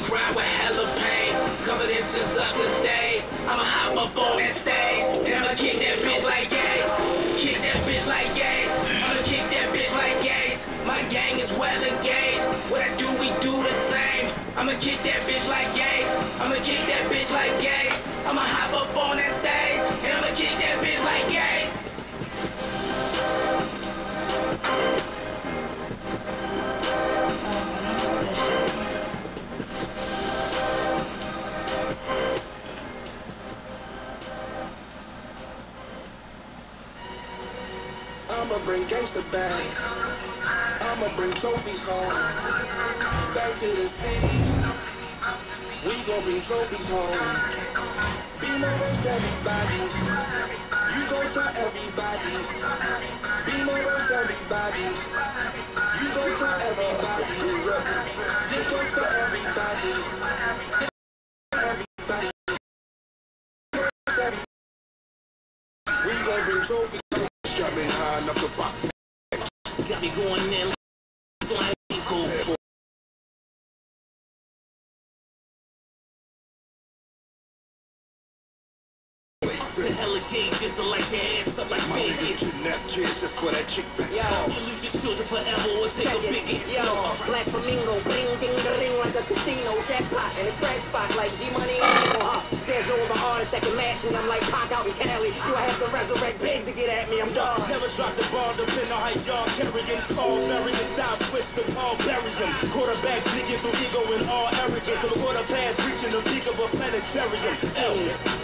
we grind with hella pain. Confidence is up the stage. I'ma hop up on that stage, and I'ma kick that bitch like Gates. Kick that bitch like Gates. I'ma kick that bitch like Gates. My gang is well engaged. What I do, we do the same. I'ma kick that bitch like Gates. I'ma kick that bitch like Gates. I'ma hop up on that stage, and I'ma kick that bitch like Gates. I'ma bring gangsta back. I'ma bring trophies home. Back to the city. We gon' bring trophies home. Be more versus everybody. You gon' tell everybody. Be more versus everybody. You gon' tell everybody. This goes for everybody. Everybody. We gon' bring trophies home. Got me high enough to box. Got me going in like cool. The hella gay just to light your ass up like Vegas. Kidnap kids just for that chick back. Yo, you lose your children forever or take a big hit. Yo, Black Flamingo, bling ding the ring like a casino jackpot and a crack spot like G-Money and there's no other artist that can match me. I'm like Pac out in Cali. Do I have to resurrect big to get at me? I'm done. Never drop the ball, depend on how y'all carrying. Call burying, stop, switch the ball, bury them. Quarterbacks sneaking through ego and all arrogance. So the quarter pass reaching the peak of a planetarium.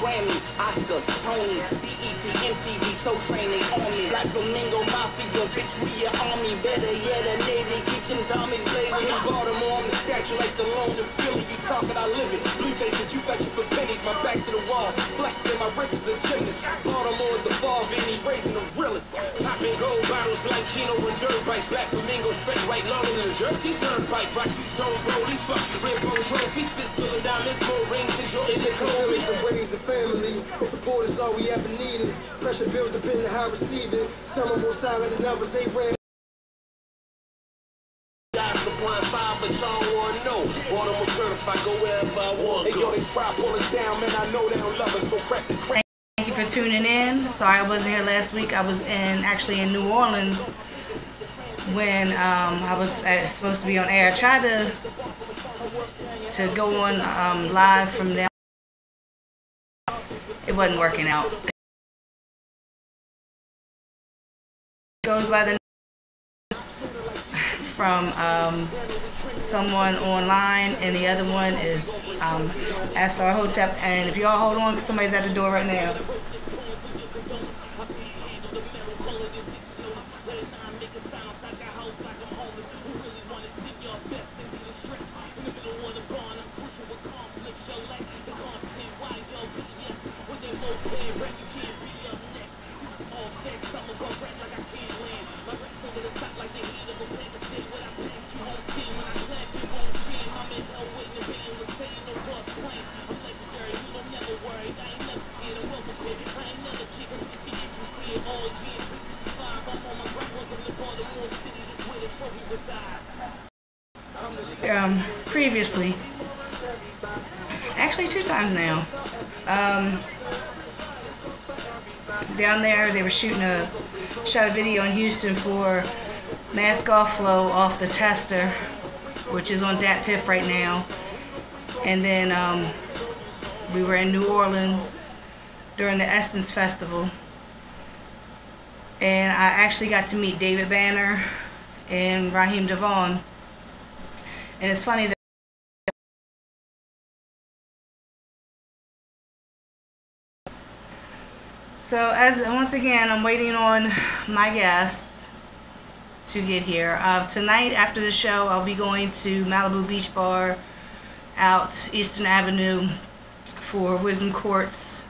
Grammy, Oscar, Tony, BET, MTV, so trained they on me. Black Flamingo, Mafia, bitch, we your army. Better yet, a Navy, keep them diamond blazing. In Baltimore, I'm the statue like Stallone in Philly. You talking, I live it. Blue faces, you fetching for pennies. My back to the wall, flexing my wrist is a gymnast. Baltimore is the fall, Vinny raising the realest. Popping gold bottles like Chino and dirt bikes. Black Flamingo, straight white, longer than a Jersey turnpike. Rocky Tone, Rollies, fucking red bone trophies. Fist full of diamonds, more rings than Jordan and Kobe. To raise a family, support is all we ever needed. Pressure bills depending on how receiving. Some are more silent than others, they ran. Supplying five, but y'all wanna know. Baltimore certified, go wherever I want. Hey yo, they try pull us down, man. I know they don't love us, so crack the crack. Thank you for tuning in. Sorry I wasn't here last week. I was actually in New Orleans when I was supposed to be on air. I tried to go on live from there. It wasn't working out. It goes by the from someone online, and the other one is Asar Hotep. And if y'all hold on, because somebody's at the door right now. Previously, actually 2 times now, down there they were shot a video in Houston for Mask Off Flow off the Tester, which is on Dat Piff right now. And then we were in New Orleans during the Essence Festival, and I actually got to meet David Banner and Raheem Devon. And it's funny that once again, I'm waiting on my guests to get here. Tonight after the show, I'll be going to Malibu Beach Bar out Eastern Avenue for Wisdom Court's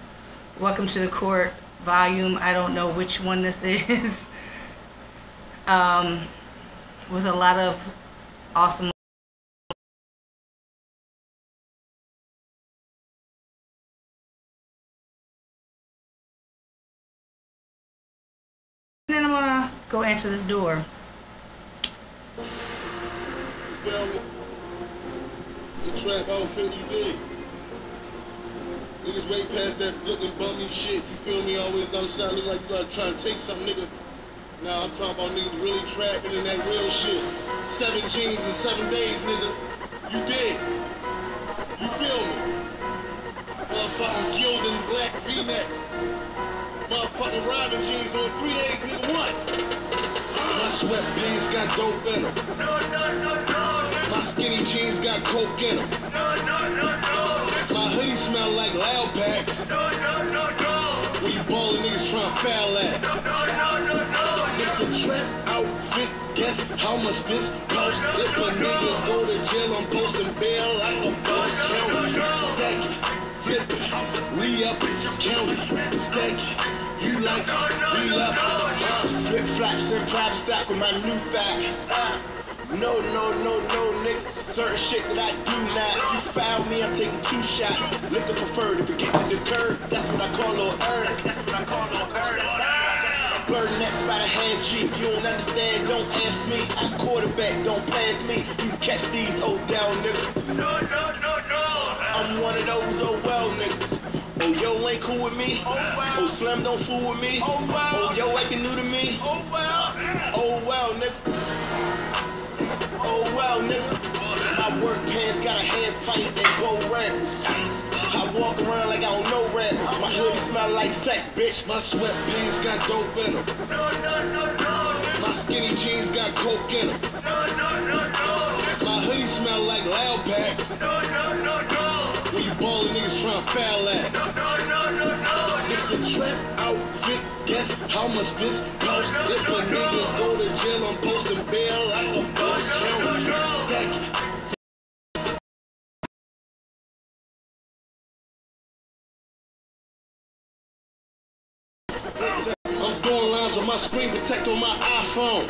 Welcome to the Court volume. I don't know which one this is. With a lot of awesome and then I'm gonna go answer this door. the trap outfit you did. Niggas way past that looking bummy shit, you feel me? Always outside, look like you gotta try to take something, nigga. Nah, I'm talking about niggas really trapping in that real shit. 7 jeans in 7 days, nigga. You did. You feel me? Motherfucking gilded black V-neck. Motherfucking Robin jeans on 3 days, nigga, what? My sweatpants got dope in them. My skinny jeans got coke in them. My hoodie smell like Loud Pack. When you ballin' niggas tryna foul at. It's the trap outfit, guess how much this cost? If a nigga go to jail, I'm posting bail like a boss. Count it, stack it, flip it, re-up it, count it, stack it. You like it, re-up it. Flip-flops and prop stack with my new thigh. No, nigga. Certain shit that I do not. If you foul me, I'm taking 2 shots. Liquor preferred. If you get to the curb, that's what I call a little earn. Bird next by the half G. You don't understand, don't ask me. I quarterback, don't pass me. You catch these old down niggas. I'm one of those oh well niggas. Oh yo ain't cool with me. Oh Slim don't fool with me. Oh yo acting new to me. Oh well nigga. Oh well, nigga. My work pants got a hand pipe and gold rappers. I walk around like I don't know rappers. My hoodie smell like sex, bitch. My sweatpants got dope in them. My skinny jeans got coke in them. My hoodie smell like Loud Pack. When you ballin' niggas tryna foul at. It's the trap outfit, guess how much this cost? If a nigga go to jail, I'm posting bail like a boss. Count it, stack it. I'm throwing lines on my screen protect on my iPhone.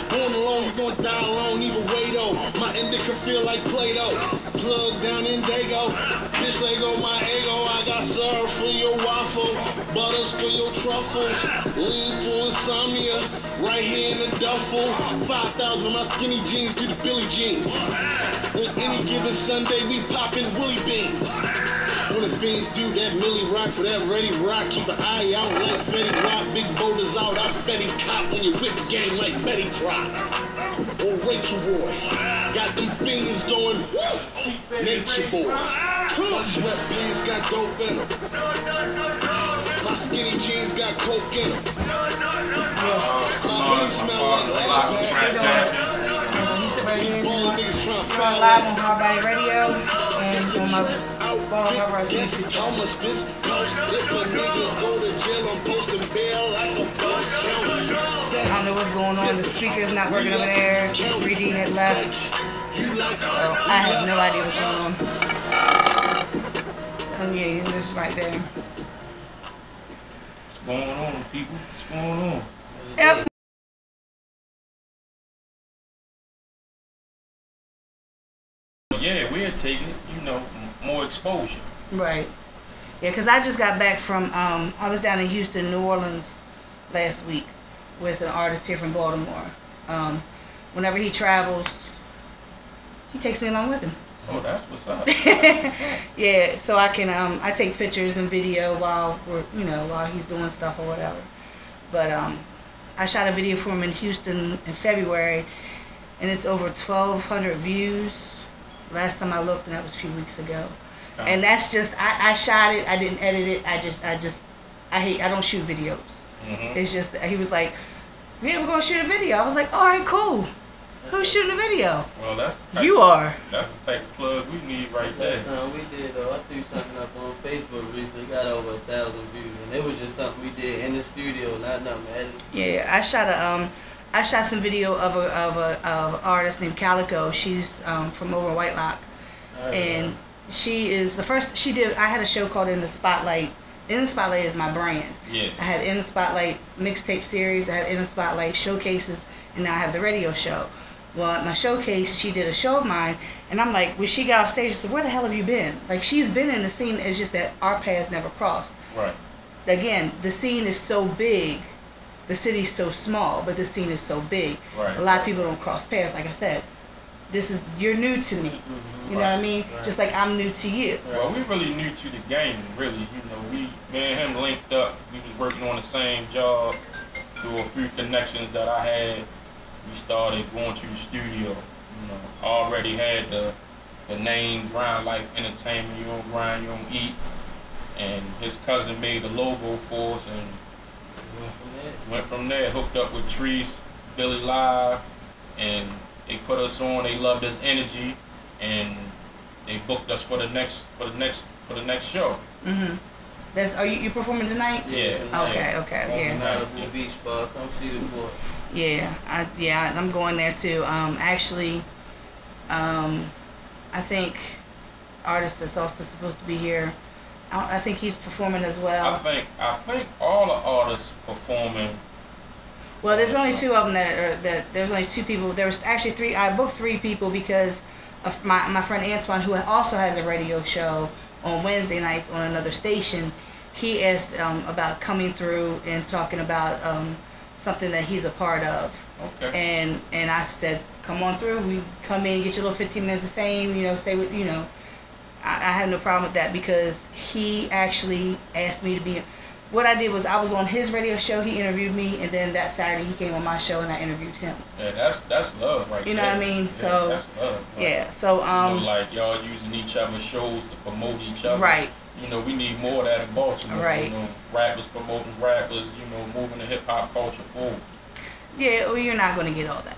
Born alone, you gon' die alone, either way though. My indica feel like Play-Doh. Plug down in Dago. Bitch Lego, my ego. I got syrup for your waffle, butters for your truffles, lean for insomnia. Right here in the duffel. 5,000 of my skinny jeans to the Billy Jean. On any given Sunday, we poppin' Willie Beans. When the fiends do that Millie Rock for that Ready Rock, keep an eye out like Fetty Rock. Big boulders out, I Betty Cop when you whip the game like Betty Croc or Rachel Roy. Got them fiends going, woo, Nature Boy. My sweatpants got dope in them. My skinny jeans got coke in them. My hoodie smell like Loud Pack. Ballin' niggas tryna foul live on at. Hard Body Radio and on my Paparazzi Guess YouTube how much this cost? If a nigga go to jail, I'm posting bail like a boss. Count it, I don't know what's going on. The speaker's not working over there. 3D had left. So I have no idea what's going on. Oh yeah, it's right there. What's going on, people? What's going on? Yep. Yeah, we're taking, more exposure. Right. Yeah, because I just got back from, I was down in Houston, New Orleans last week with an artist here from Baltimore. Whenever he travels, he takes me along with him. Oh, that's what's up. Yeah, so I can, I take pictures and video while we're, while he's doing stuff or whatever. But I shot a video for him in Houston in February, and it's over 1,200 views. Last time I looked, and that was a few weeks ago. And that's just, I shot it, I didn't edit it, I don't shoot videos. It's just, he was like, yeah, we're going to shoot a video. I was like, all right, cool. Who's shooting a video? Well, that's you are. That's the type of plug we need right there. Last time we did, though, I threw something up on Facebook recently, got over 1,000 views, and it was just something we did in the studio, not nothing edited. Yeah, I shot some video of an artist named Calico. She's from over Whitelock, and she is the first. I had a show called In the Spotlight. In the Spotlight is my brand. Yeah. I had In the Spotlight mixtape series. I had In the Spotlight showcases, and now I have the radio show. Well, at my showcase, she did a show of mine, and I'm like, when she got off stage, I said, where the hell have you been? Like, she's been in the scene, it's just that our paths never crossed. Right. Again, the scene is so big, the city's so small, but the scene is so big. Right. A lot of people don't cross paths, like I said. You're new to me. You know what I mean? Right. Just like I'm new to you. Well, we really new to the game, really. You know, me and him linked up. We was working on the same job. Through a few connections that I had, we started going to the studio. You know, already had the name Grind Life Entertainment. You don't grind, you don't eat. And his cousin made the logo for us, and went from there. Hooked up with Treese, Billy Live, and they put us on. They loved this energy, and they booked us for the next show. Mhm. Are you performing tonight? Yeah. Okay. Yeah. Malibu Beach Bar. Come see the boy. Yeah. I'm going there too. Actually, I think artist that's also supposed to be here. I think he's performing as well. I think all the artists performing. Well, there's only two of them that there's only two people. There was actually three. I booked three people because of my friend Antoine, who also has a radio show on Wednesday nights on another station. He asked about coming through and talking about something that he's a part of. Okay. And I said, come on through. We come in, get your little 15 minutes of fame. You know, say what you know. I have no problem with that because he actually asked me to be. What I did was I was on his radio show. He interviewed me, and then that Saturday he came on my show and I interviewed him. Yeah, that's love right there. You know what I mean? Yeah, So that's love. Like, yeah. So you know, like y'all using each other's shows to promote each other. Right. You know, we need more of that in Baltimore. Right. You know, rappers promoting rappers. You know, moving the hip hop culture forward. Yeah, well, you're not going to get all that.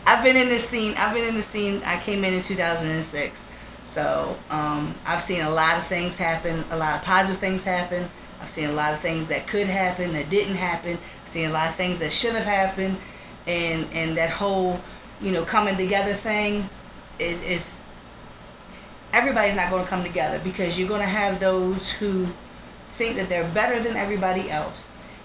I've been in this scene. I came in 2006. So I've seen a lot of things happen, a lot of positive things happen. I've seen a lot of things that could happen that didn't happen. I've seen a lot of things that should have happened. And that whole, you know, coming together thing is everybody's not going to come together because you're going to have those who think that they're better than everybody else.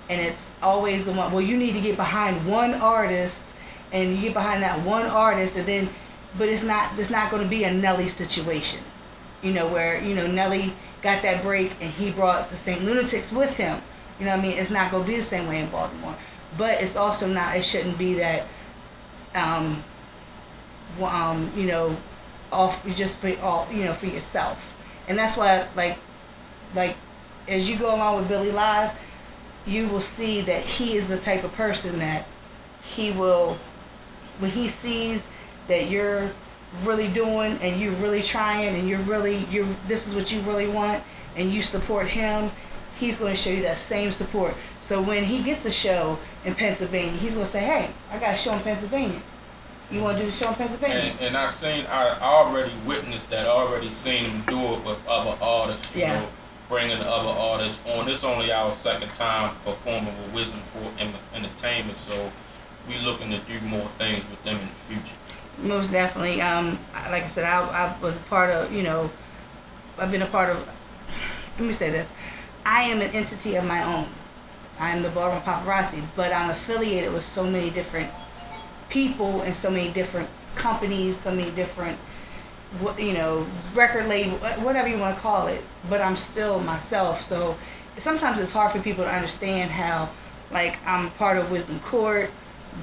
And it's always the one, well, you need to get behind one artist and you get behind that one artist and then, but it's not going to be a Nelly situation, you know, where, you know, Nelly got that break and he brought the St. Lunatics with him. You know what I mean? It's not going to be the same way in Baltimore. But it's also not, it shouldn't be that, you know, just for yourself. And that's why, like, as you go along with Billy Live, you will see that he is the type of person that he will, when he sees that you're really doing and you're really trying and this is what you really want and you support him, he's going to show you that same support. So when he gets a show in Pennsylvania, he's going to say, hey, I got a show in Pennsylvania. You want to do the show in Pennsylvania? And I already witnessed that. I already seen him do it with other artists. You know, bringing other artists on. This only our second time performing with Wisdom Court Entertainment, so we looking to do more things with them in the future. Most definitely. Like I said, I was a part of, you know, I've been a part of, let me say this, I am an entity of my own. I am the Baltimore Paparazzi, but I'm affiliated with so many different people and so many different companies, so many different, you know, record label, whatever you want to call it, but I'm still myself. So sometimes it's hard for people to understand how, like, I'm part of Wisdom Court,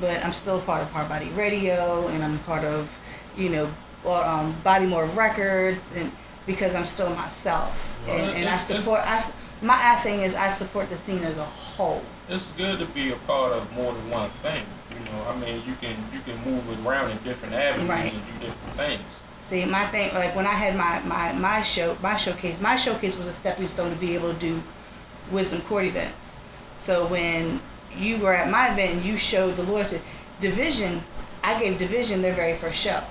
but I'm still part of Hard Body Radio, and I'm part of, you know, Baltimore Records, and because I'm still myself, and I support. My thing is I support the scene as a whole. It's good to be a part of more than one thing. You know, I mean, you can move around in different avenues and do different things. See, my thing, like when I had my showcase was a stepping stone to be able to do Wisdom Court events. So when you were at my event and you showed the loyalty, Division, I gave Division their very first show,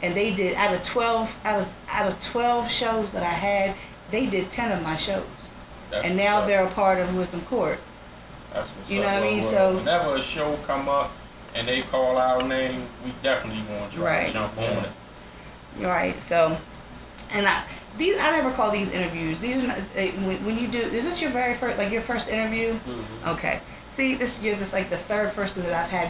and they did out of 12 shows that I had, they did 10 of my shows. And now they're a part of Wisdom Court. That's what's you know up. what I mean? Well, So whenever a show come up and they call our name, we definitely want to try to jump on it. Right. So, and I never call these interviews. These are not, when you do. Is this your very first, like your first interview? Mm-hmm. Okay. See, you're just like the third person that I've had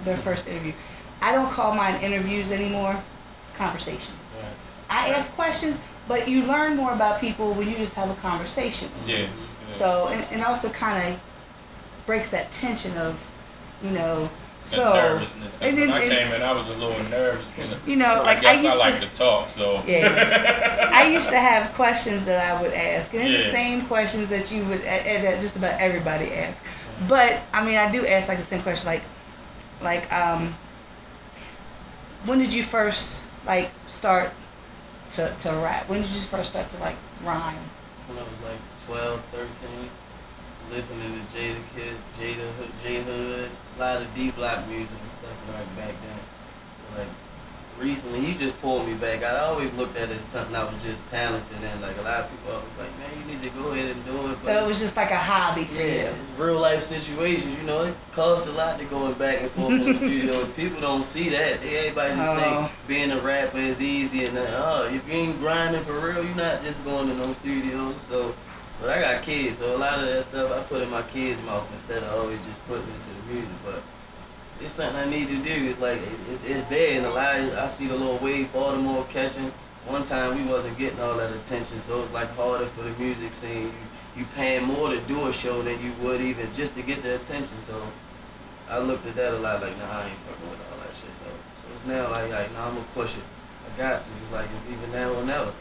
their first interview. I don't call mine interviews anymore. It's conversations. Right. I ask questions, but you learn more about people when you just have a conversation. Yeah. So, and also kind of breaks that tension of, you know, So, nervousness. and When then, I came in, I was a little nervous. You know, I like guess I used like to talk, so. Yeah. I used to have questions that I would ask, and it's the Yeah. same questions that you would that just about everybody asks. But I mean, I do ask like the same question, like when did you first like start to rap? When did you first start to like rhyme? When I was like 12, 13, listening to Jada Kiss, J Hood, a lot of D Block music and stuff like back then. Like recently, he just pulled me back. I always looked at it as something I was just talented in. Like a lot of people always like, man, you need to go ahead and do it. But So it was just like a hobby for you. yeah, it's real life situations. You know, it costs a lot to go back and forth in the studio. People don't see that. Everybody just think being a rapper is easy and if you ain't grinding for real, you're not just going to no studios. So, but I got kids, so a lot of that stuff I put in my kids' mouth instead of always just putting it into the music. But it's something I need to do. It's like it's there, and a lot. I see the little wave Baltimore catching. One time we wasn't getting all that attention, so it's like harder for the music scene. You paying more to do a show than you would even just to get the attention. So I looked at that a lot. Like, nah, I ain't fucking with all that shit. So it's now like nah, I'm gonna push it. I got to. It's like it's either now or never.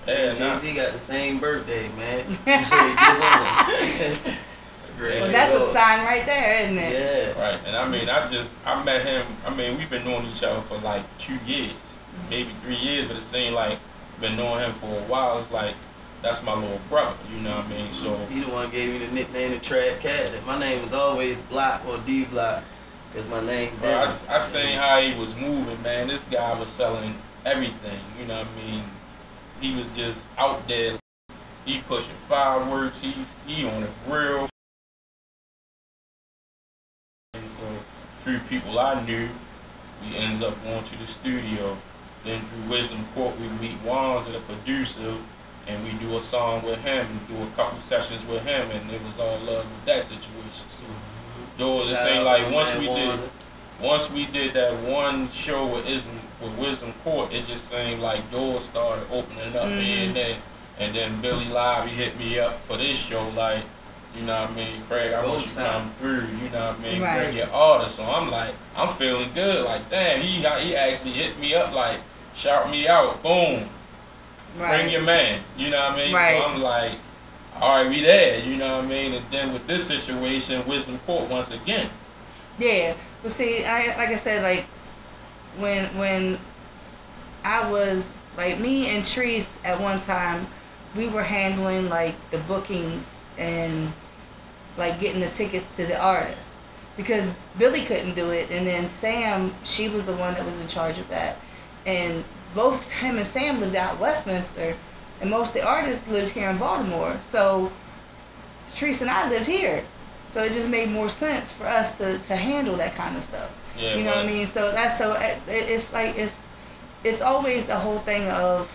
Yeah, Jay-Z got the same birthday, man. Well, that's a sign right there, isn't it? Yeah. Right, and I mean, I met him. I mean, we've been knowing each other for like 2 years, maybe 3 years, but it seemed like been knowing him for a while. It's like that's my little brother, you know what I mean? So he the one gave me the nickname the Trap Cat. My name was always Block or D Block, cause my name. I seen how he was moving, man. This guy was selling everything, you know what I mean? He was just out there. He pushing fireworks. He on the grill. And so through people I knew, we ends up going to the studio. Then through Wisdom Court, we meet Wands, the producer, and we do a song with him, do a couple sessions with him, and it was all love with that situation. So doors just ain't like once we did that one show with Wisdom Court, it just seemed like doors started opening up here and there. And then Billy Live, he hit me up for this show, like, you know what I mean, Craig, I want you to come through, you know what I mean, bring your artist. So I'm like, I'm feeling good, like, damn, he actually hit me up, like, shout me out, boom, bring your man, you know what I mean? So I'm like, all right, we there, you know what I mean? And then with this situation, Wisdom Court once again. Yeah, but see, like I said, like, when I was, like, me and Treese at one time, we were handling, like, the bookings and, like, getting the tickets to the artists. Because Billy couldn't do it, and then Sam, she was the one that was in charge of that. And both him and Sam lived out Westminster, and most of the artists lived here in Baltimore. So Treese and I lived here. So it just made more sense for us to handle that kind of stuff. Yeah, you know what I mean? So that's it's like it's always the whole thing of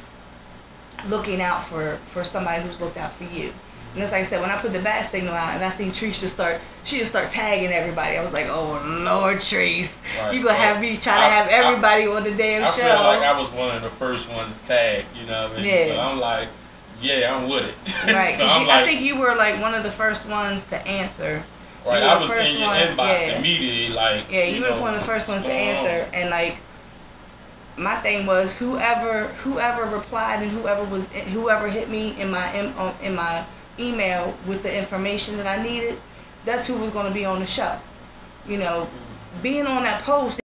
looking out for somebody who's looked out for you. And it's like I said, when I put the bat signal out and I seen Treese just start tagging everybody, I was like, oh Lord, Treese, you gonna have me try to have everybody on the damn show. I feel like I was one of the first ones tagged, you know what I mean? Yeah. So I'm like, yeah, I'm with it. Right. So I think you were like one of the first ones to answer. Right, I was in your inbox immediately, like. Yeah, you were one of the first ones to answer, and like, my thing was whoever replied and whoever hit me in my email with the information that I needed, that's who was going to be on the show. You know, being on that post.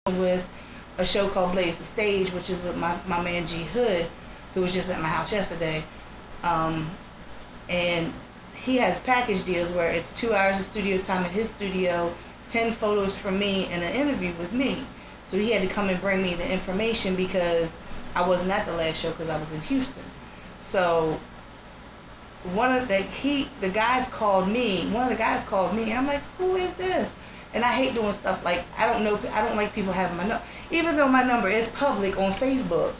With a show called Blaze the Stage, which is with my man G Hood, who was just at my house yesterday, and he has package deals where it's 2 hours of studio time at his studio, 10 photos from me, and an interview with me. So he had to come and bring me the information because I wasn't at the last show because I was in Houston. So one of the guys called me, and I'm like, who is this? And I hate doing stuff like, I don't like people having my number, even though my number is public on Facebook.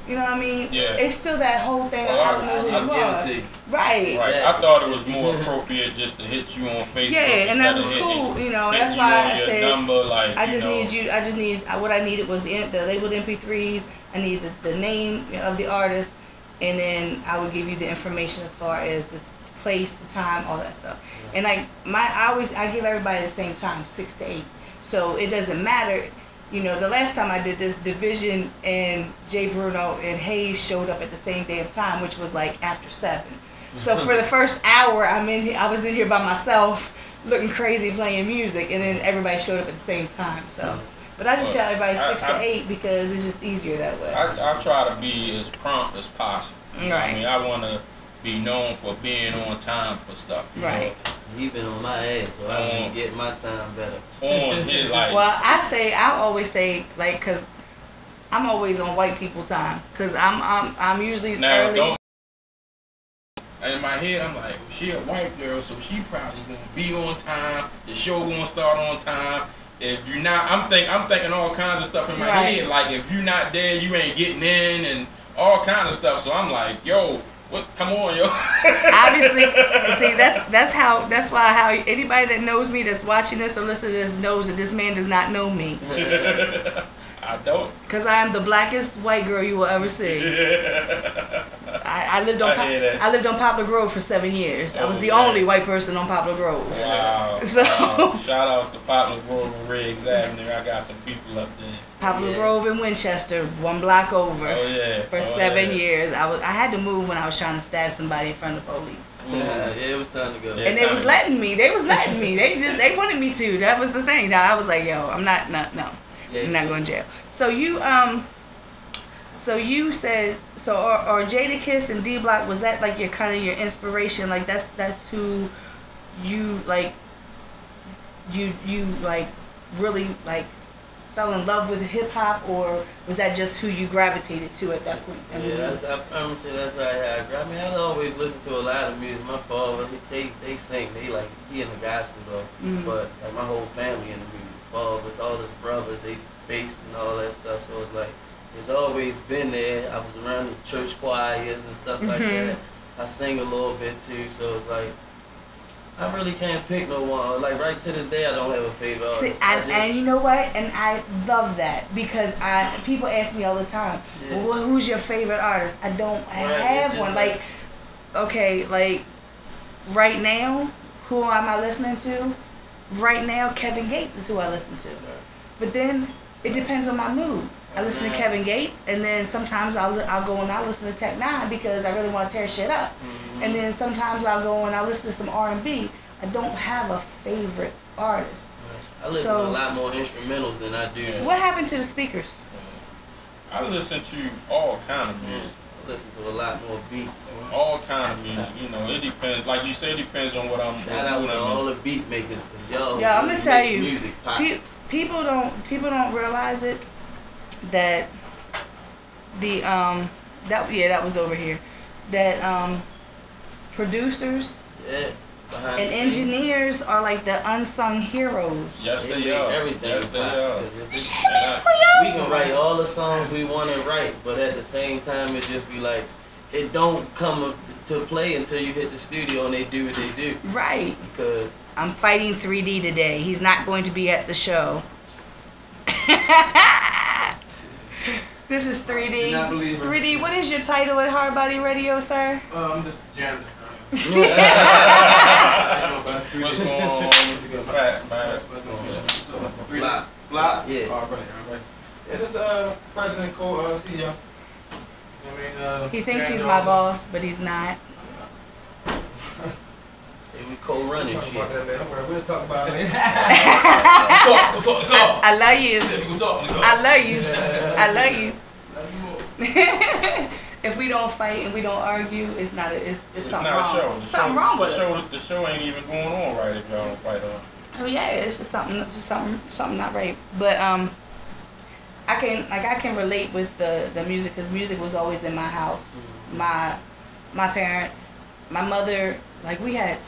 You know what I mean? Yeah. It's still that whole thing of I don't know who you are. Right. Right. I thought it was more appropriate just to hit you on Facebook. Yeah, and that was cool. You know, that's why I said number, like, what I needed was the labeled MP3s. I needed the name of the artist and then I would give you the information as far as the place, the time, all that stuff. And like I give everybody the same time, 6 to 8. So it doesn't matter. You know, the last time I did this, Division and Jay Bruno and Hayes showed up at the same damn time, which was like after 7. So for the first hour, I was in here by myself, looking crazy playing music, and then everybody showed up at the same time. So, but I just tell everybody 6 to 8 because it's just easier that way. I try to be as prompt as possible. Right. I mean, I want to be known for being on time for stuff. Right. He been on my ass, so I can get my time better. On his like. Well, I always say like, cause I'm always on white people time, cause I'm usually now, early. In my head, I'm like, well, she a white girl, so she probably gonna be on time. The show gonna start on time. If you're not, I'm thinking all kinds of stuff in my head. Like if you're not there, you ain't getting in, and all kinds of stuff. So I'm like, yo, what? Come on, yo. Obviously, see that's why how anybody that knows me that's watching this or listening to this knows that this man does not know me. I don't. Because I am the blackest white girl you will ever see. I lived on Poplar Grove for 7 years. I was the only white person on Poplar Grove. Wow. So shout outs to Poplar Grove and Riggs Avenue. I got some people up there. Poplar Grove in Winchester, 1 block over. Oh yeah. For 7 years. I had to move when I was trying to stab somebody in front of the police. Yeah, it was time to go. And they was letting me. They wanted me to. That was the thing. Now I was like, yo, I'm not no. I'm not going to jail. So you said or Jadakiss and D Block, was that like your kind of your inspiration? Like that's who you like you like really like fell in love with hip hop, or was that just who you gravitated to at that point? Yeah, I promise you that's right. I mean, I always listen to a lot of music. My father, they sing. They like he in the gospel though, but like my whole family in the music. Fathers, all his brothers, they bass and all that stuff. So it's like it's always been there. I was around the church choirs and stuff like that. I sing a little bit too. So it's like I really can't pick no one. Like right to this day, I don't have a favorite artist. And you know what? And I love that because people ask me all the time, well, who's your favorite artist? I don't have one. Like, okay, like right now, who am I listening to? Right now, Kevin Gates is who I listen to. But then it depends on my mood. I listen to Kevin Gates, and then sometimes I'll go and I'll listen to Tech Nine because I really want to tear shit up. And then sometimes I'll go and I'll listen to some R&B. I don't have a favorite artist. I listen to a lot more instrumentals than I do. What happened to the speakers? I listen to all kind of music. I listen to a lot more beats. All kind of music, you know. It depends. Like you say, it depends on what I'm. Shout out to all the beat makers. Yo, I'm gonna tell you, music people don't realize it that that was over here. That producers and engineers are like the unsung heroes. Yes, they are. Everything. Yes, they are. We can write all the songs we want to write, but at the same time, it just be like, it don't come to play until you hit the studio and they do what they do. Right. Because I'm fighting 3D today. He's not going to be at the show. This is 3D. 3D, what is your title at Hard Body Radio, sir? I'm just a janitor. What's going on with the facts, man? Block? Yeah. All right. Yeah, this President CEO. I mean, He thinks he's my boss, but he's not. Say we co-running shit. We'll talk about it later. I love you. I love you. I love you. If we don't fight and we don't argue, it's not. It's something not wrong. A show. Something wrong with us. The show ain't even going on right if y'all don't fight on. Oh yeah, it's just something not right. But I can relate with the music because music was always in my house. My parents, my mother, like we had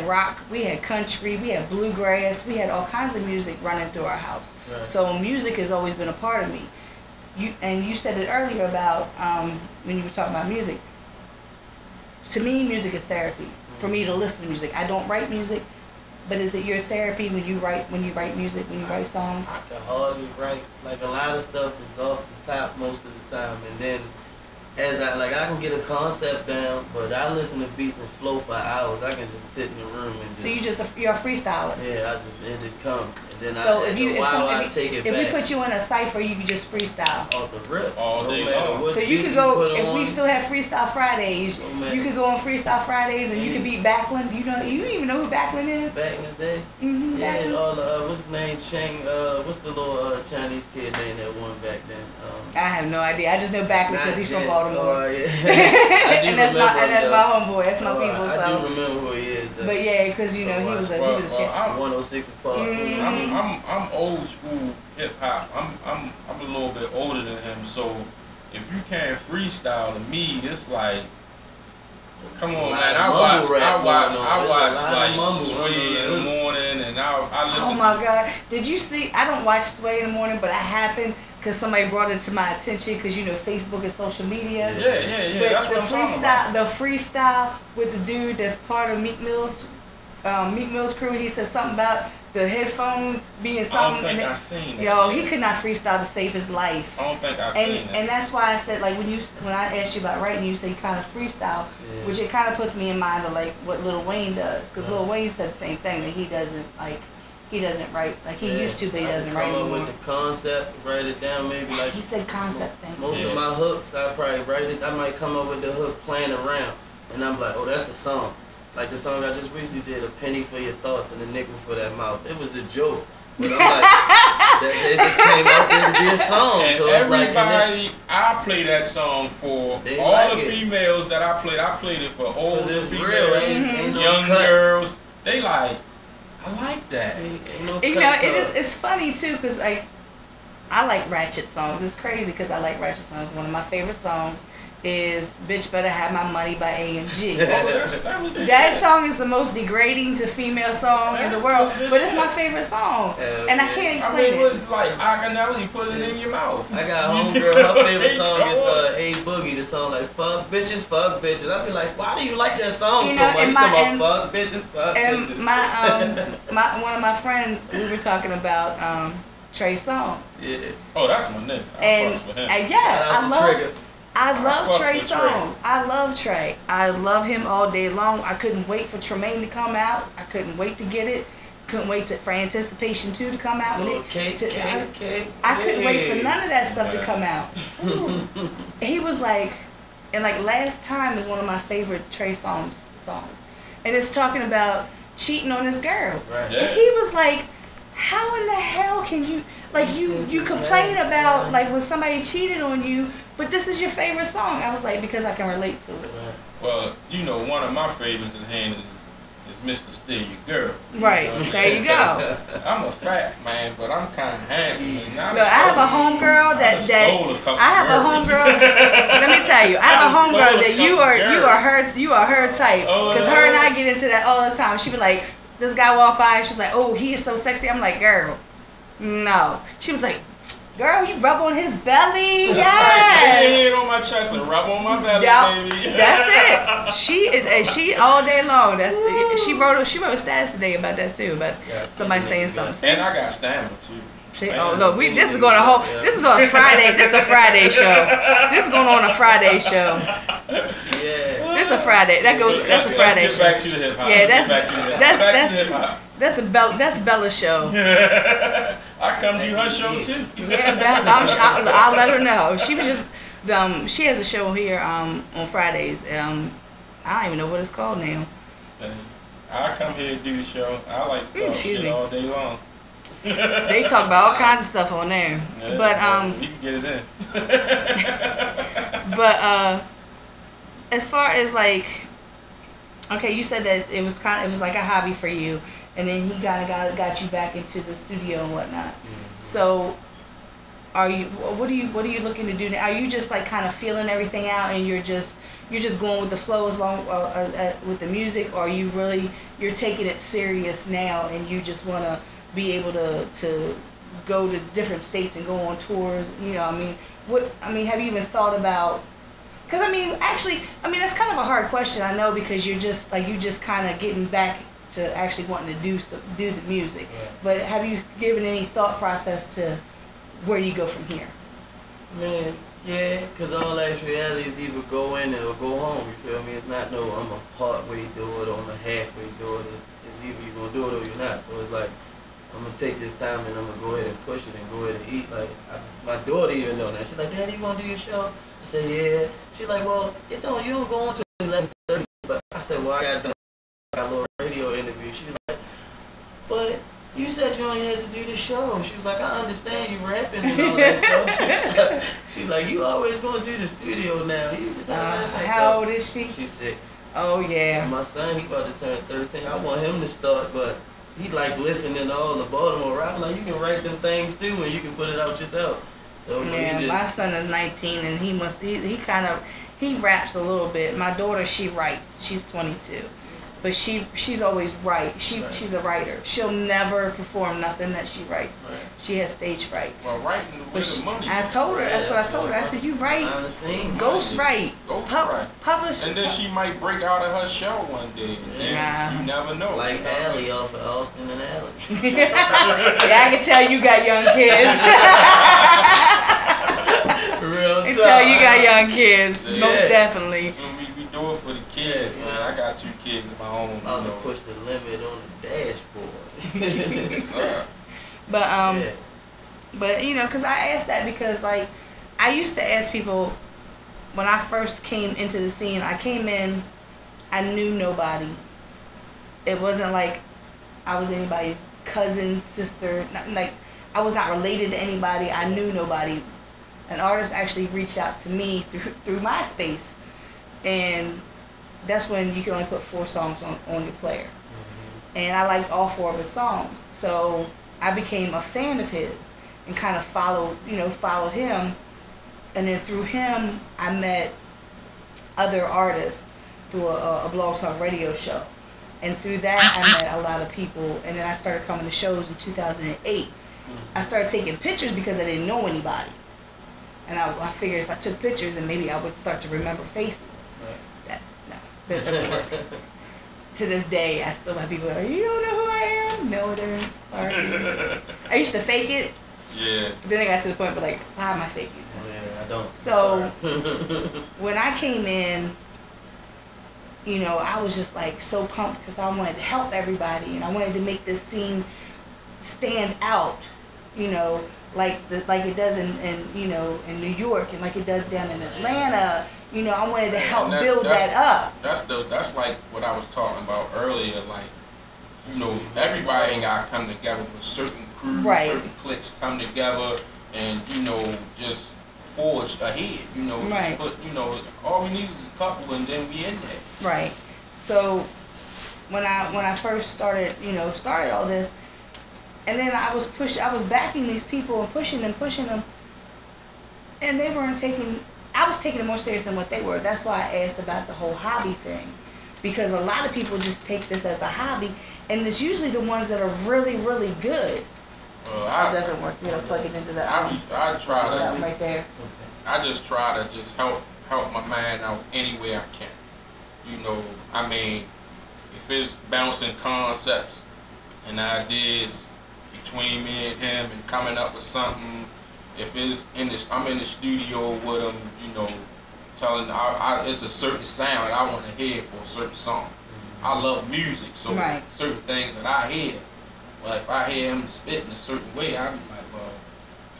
rock, we had country, we had bluegrass, we had all kinds of music running through our house. Right. So music has always been a part of me. You said it earlier about when you were talking about music. To me, music is therapy. For me to listen to music, I don't write music, but is it your therapy when you write music, when you write songs? I can hardly write. Like a lot of stuff is off the top most of the time, and then as I can get a concept down, but I listen to beats and flow for hours. I can just sit in the room and just. So you're a freestyler. Yeah, it come, and then so I take it back. If we put you in a cipher, you could just freestyle. Off the rip. All day long. So you could go, if we still have Freestyle Fridays, you could go on Freestyle Fridays and you could beat Backlund. You don't even know who Backlund is? Back in the day? Mm-hmm, yeah, Backlund. all the, what's his name? Shang, what's the little Chinese kid name that won back then? I have no idea. I just know Backlund because he's from Baltimore. Yeah. and that's my homeboy. That's my people. I So. do remember who he is. Though. But yeah, because you know he was a champ. I'm 106 apart. I'm old school hip hop. I'm a little bit older than him, so if you can't freestyle to me, it's like, come on, man. I watch like Sway in the morning, and I listen. Oh my God! Did you see? I don't watch Sway in the morning, but I happened because somebody brought it to my attention. Because you know Facebook is social media. Yeah. But That's what I'm talking about. the freestyle with the dude that's part of Meek Mill's crew. He said something about the headphones being something. I don't think I've seen that. Yo, he could not freestyle to save his life. I don't think I've seen that. And that's why I said, like, when I asked you about writing, you said you kind of freestyle, which it kind of puts me in mind of like what Lil Wayne does, because Lil Wayne said the same thing, that he doesn't write like he used to, but he doesn't write anymore. Come up with the concept, write it down, maybe like he said concept thing. Most of my hooks, I probably write it. I might come up with the hook playing around, and I'm like, oh, that's a song. Like the song I just recently did, "A Penny for Your Thoughts and a Nickel for That Mouth." It was a joke, but I'm like, it came out to be a song. And so everybody, I play that song for all like the females that I played it for older females, real, ain't young girls. They like, I like that. It's funny too, cause I like ratchet songs. It's crazy because I like ratchet songs. One of my favorite songs is "Bitch Better Have My Money" by AMG. That song is the most degrading to female song in the world, but it's my favorite song, and I can't explain it. Like Aganelli, put it in your mouth. I got a homegirl, her favorite song is A Boogie, the song like "Fuck bitches, fuck bitches." I be like, why do you like that song so much? You talking about fuck bitches, fuck bitches. And one of my friends, we were talking about Trey Songz. Yeah. Oh, that's my nigga. I fucks with him. I love Trey Songz. I love Trey. I love him all day long. I couldn't wait for Tremaine to come out. I couldn't wait to get it. Couldn't wait for Anticipation 2 to come out. I couldn't wait for none of that stuff to come out. He was like, and like Last Time is one of my favorite Trey Songz songs. And it's talking about cheating on his girl. Right. And he was like, how in the hell can you, like, you complain about, like, when somebody cheated on you, but this is your favorite song? I was like, because I can relate to it. Well, you know, one of my favorites at hand is Mr. Still Your Girl. Right, there you go. I'm a fat man, but I'm kind of handsome. Look, I have a homegirl let me tell you, I have a homegirl that you are her type, because her and I get into that all the time. She be like, this guy walked by and she's like, oh, he is so sexy. I'm like, girl, no. She was like, girl, you rub on his belly. Yes. Hand on my chest and rub on my belly, baby. That's it. She all day long. She wrote a status today about that too, about somebody saying something. And I got stamina too. Oh look, this is going on a Friday. This is a Friday show. This is going on a Friday show. Yeah. This is a Friday. That's a Friday show. Back to the hip hop. Yeah, that's Bella's show. I come to her show too. Yeah, I'll let her know. She was just she has a show here on Fridays. I don't even know what it's called now. I come here to do the show. I like to talk shit all day long. They talk about all kinds of stuff on there. Yeah, but you can get it in. But as far as like, okay, you said that it was like a hobby for you, and then he kind of got you back into the studio and whatnot. Mm-hmm. So, what are you looking to do now? Are you just like kind of feeling everything out, and you're just going with the flow as long with the music, or you're taking it serious now, and you just want to be able to go to different states and go on tours? You know, have you even thought about? Because that's kind of a hard question, I know, because you're just kind of getting back to actually wanting to do the music. Yeah. But have you given any thought process to where you go from here? Man, Yeah, because all actuality is either go in or go home, you feel me? It's not no, I'm a partway do it or I'm a halfway do it. It's either you're going to do it or you're not. So it's like, I'm going to take this time and I'm going to go ahead and push it and go ahead and eat. Like, my daughter even know that. She's like, Daddy, you want to do your show? I said, yeah. She's like, well, you don't go on till 11:30. But I said, well, I got a little radio interview. She's like, but you said you only had to do the show. She was like, I understand you rapping and all that stuff. She's like, you always going to the studio now. How old is she? She's 6. Oh, yeah. And my son, he about to turn 13. I want him to start, but he like listening to all the Baltimore rap. Like, you can write them things too and you can put it out yourself. So yeah, my son is 19 and he raps a little bit. My daughter, she writes. She's 22. But she's always right. She's a writer. She'll never perform nothing that she writes. Right. She has stage fright. Well, writing the way the money. I told her. That's what I told her. I said, you write. Ghost write. Publish. And then she might break out of her shell one day. And you never know. Like Allie off of Austin and Allie. Yeah, I can tell you got young kids. Real I can tell you got young kids. Yeah. Most definitely. We do it for the kids, man. I got 2 kids of my own. I'm gonna push the limit on the dashboard. But you know, cause I asked that because like I used to ask people when I first came into the scene. I came in, I knew nobody. It wasn't like I was anybody's cousin, sister. Like I was not related to anybody. I knew nobody. An artist actually reached out to me through MySpace. And that's when you can only put 4 songs on your player. Mm-hmm. And I liked all 4 of his songs. So I became a fan of his and kind of followed him. And then through him, I met other artists through a Blog Talk radio show. And through that, I met a lot of people. And then I started coming to shows in 2008. Mm-hmm. I started taking pictures because I didn't know anybody. And I figured if I took pictures, then maybe I would start to remember faces. That doesn't work. To this day, I still have people like, you don't know who I am? No, they're sorry. I used to fake it. Yeah. But then I got to the point where like, why am I faking this? Yeah, I don't. So when I came in, you know, I was just like so pumped because I wanted to help everybody and I wanted to make this scene stand out, you know, like it does in you know, in New York and like it does down in Atlanta. You know, I wanted to help build that up. That's like what I was talking about earlier. Like, you know, everybody ain't gotta come together, but certain crews, certain cliques come together, and you know, just forge ahead. You know, but you know, all we need is a couple, and then we in there. Right. So when I first started all this, and then I was backing these people and pushing them, and they weren't taking. I was taking it more serious than what they were. That's why I asked about the whole hobby thing. Because a lot of people just take this as a hobby, and it's usually the ones that are really, really good. That doesn't work. You gotta plug it into the I try that right there. I just try to just help my man out any way I can. You know, I mean, if it's bouncing concepts and ideas between me and him and coming up with something. If it's I'm in the studio with him, you know, telling it's a certain sound I want to hear for a certain song. Mm-hmm. I love music, so certain things that I hear. Well, if I hear him spitting a certain way, I'm like, well,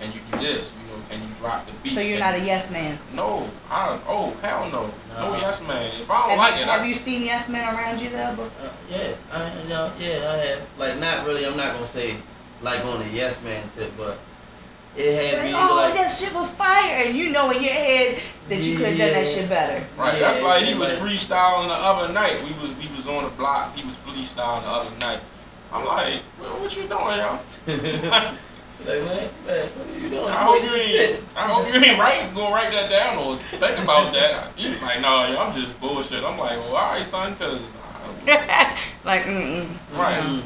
can you do this? You know, can you drop the beat? So you're not a yes man? No, hell no, no yes man. If I don't like it, have you seen yes men around you though? Yeah, I have. Like, not really. I'm not gonna say like on a yes man tip, but. It had me like, that shit was fire, and you know in your head that you could have done that shit better. Right, that's like he was freestyling the other night. We was on the block. He was freestyling the other night. I'm like, well, what you doing, y'all? Like, man, what are you doing? I hope you ain't gonna write that down or think about that. He's like, no, I'm just bullshit. I'm like, well, all right, son, cause like, right.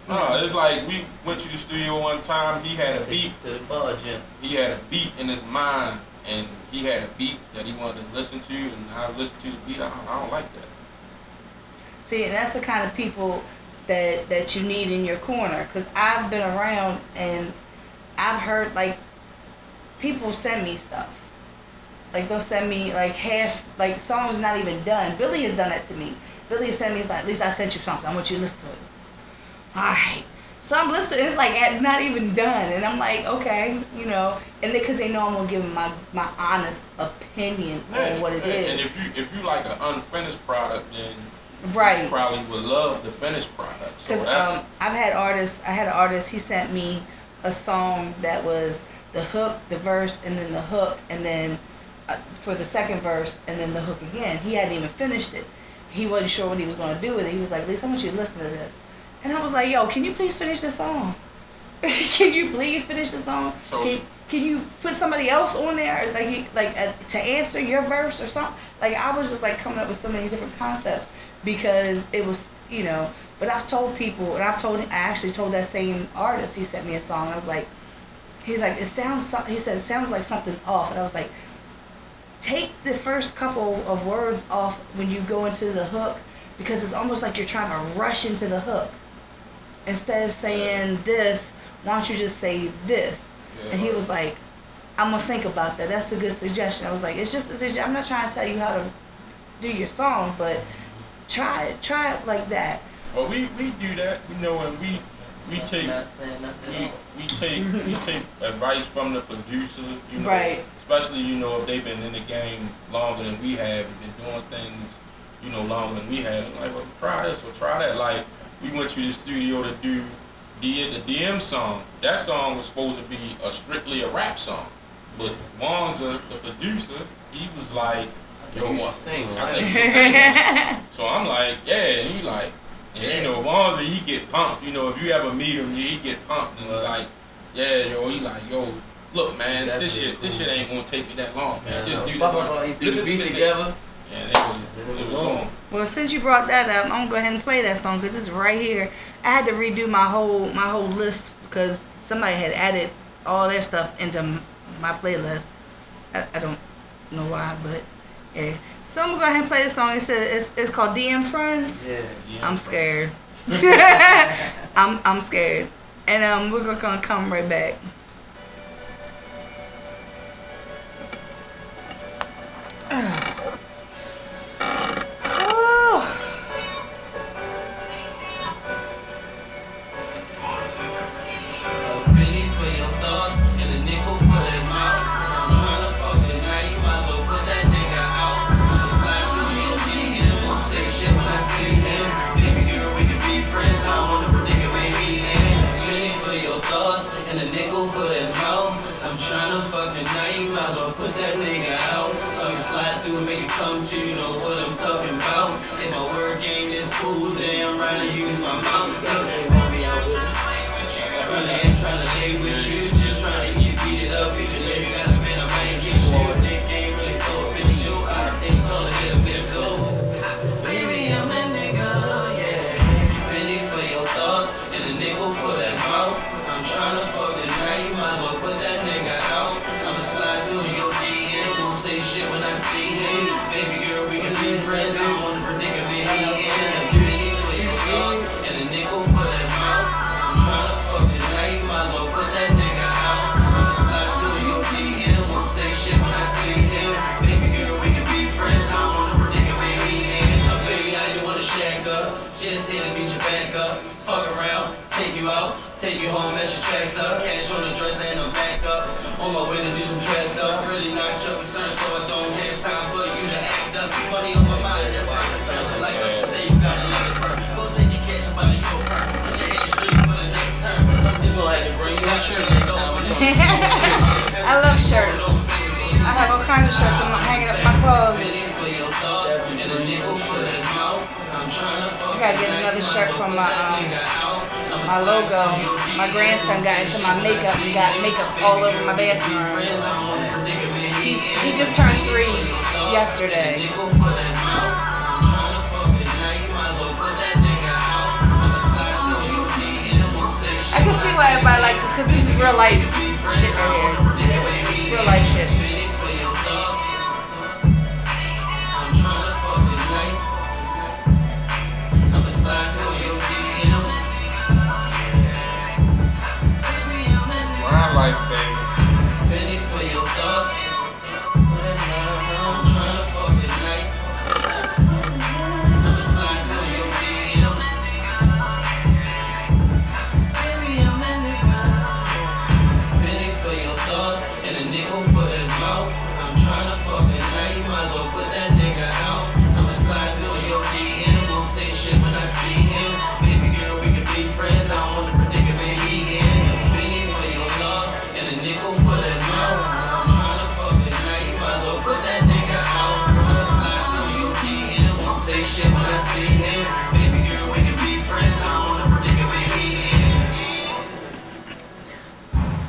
No, it's like we went to the studio one time. He had a beat. To the bar, Jim. He had a beat in his mind, and he had a beat that he wanted to listen to, and I listened to the beat. I don't like that. See, and that's the kind of people that you need in your corner. Cause I've been around and I've heard like people send me stuff, Like they'll send me like half, like songs not even done. Billy has done that to me. Billy has sent me, like, at least I sent you something. I want you to listen to it. Alright. So I'm listening, it's like not even done. And I'm like, okay, you know. And then because they know I'm going to give them my honest opinion on what it is. And if you like an unfinished product, then right. you probably would love the finished product. Because I had an artist, he sent me a song that was the hook, the verse, and then the hook, and then for the second verse, and then the hook again. He hadn't even finished it. He wasn't sure what he was going to do with it. He was like, Lisa, I want you to listen to this. And I was like, yo, can you please finish the song? Can you please finish the song? So, can you put somebody else on there? It's like to answer your verse or something? Like, I was just like coming up with so many different concepts because it was, you know. But I've told people, and I actually told that same artist, he sent me a song. I was like, he said, it sounds like something's off. And I was like, take the first couple of words off when you go into the hook, because it's almost like you're trying to rush into the hook. Instead of saying this, why don't you just say this? Yeah, and he was like, I'm going to think about that. That's a good suggestion. I was like, it's just a suggestion. I'm not trying to tell you how to do your song, but try it like that. Well, we do that, you know, and we take advice from the producer, you know, right. Especially, you know, if they've been in the game longer than we have, and been doing things, you know, longer than we have. And like, well, try this or try that. Like, we went to the studio to do the DM song. That song was supposed to be strictly a rap song, but Wanza, the producer, he was like, yo, you should sing, right? I think you should sing. So I'm like, yeah, and he like, and you know, Wanza, he get pumped. You know, if you ever meet him, he get pumped and like, yeah, yo, he like, yo, look, man, this shit ain't gonna take you that long, man. Just do the beat together. Yeah, it was long. Well, since you brought that up, I'm gonna go ahead and play that song because it's right here. I had to redo my whole list because somebody had added all their stuff into my playlist. I don't know why, but yeah. So I'm gonna go ahead and play this song. It says it's called DM Friends. Yeah. I'm scared. I'm scared, and we're gonna come right back. Come to, you know what I'm talking about. If my word game is cool, then I'm right to use my mouth. They want me out with it. Really ain't trying to lay with you, just trying to beat it up. If you live, you gotta man, I might get you. This game really so official. I think call it a missile. Baby, I'm a nigga, yeah. Penny for your thoughts and a nickel for that mouth. I'm trying to fuck tonight, you might as well put that nigga out. I'ma slide through your DM, won't say shit when I see him. Baby girl, we can be friends. I don't want to predicament he in. A beauty for your thoughts and a nickel for that mouth. I'm trying to fuck tonight, you might as well put that nigga out. I'm just slide through your DM, won't say shit when I see him. Baby girl, we can be friends. I don't want to predicament he in. Baby, I didn't want to shack up, just here to beat your back up. Fuck around, take you out, take you home, mess your tracks up. Cash on the dress and I'm back up. On my way to do some trash stuff. Really not your concern, so I don't have time for you to act up. Money on my mind, that's my concern. So like what you say, you gotta let it burn. Go take your cash and buy your perk. Put your head straight for the next turn. This is like to bring you that shirt next time. I love shirts. I have all kinds of shirts. I'm hanging up my clothes. I gotta get another shirt from my logo. My grandson got into my makeup and got makeup all over my bathroom. He just turned 3 yesterday. I can see why everybody likes this, because this is real life shit right here. It's real life shit. My life, baby. Penny for your thoughts.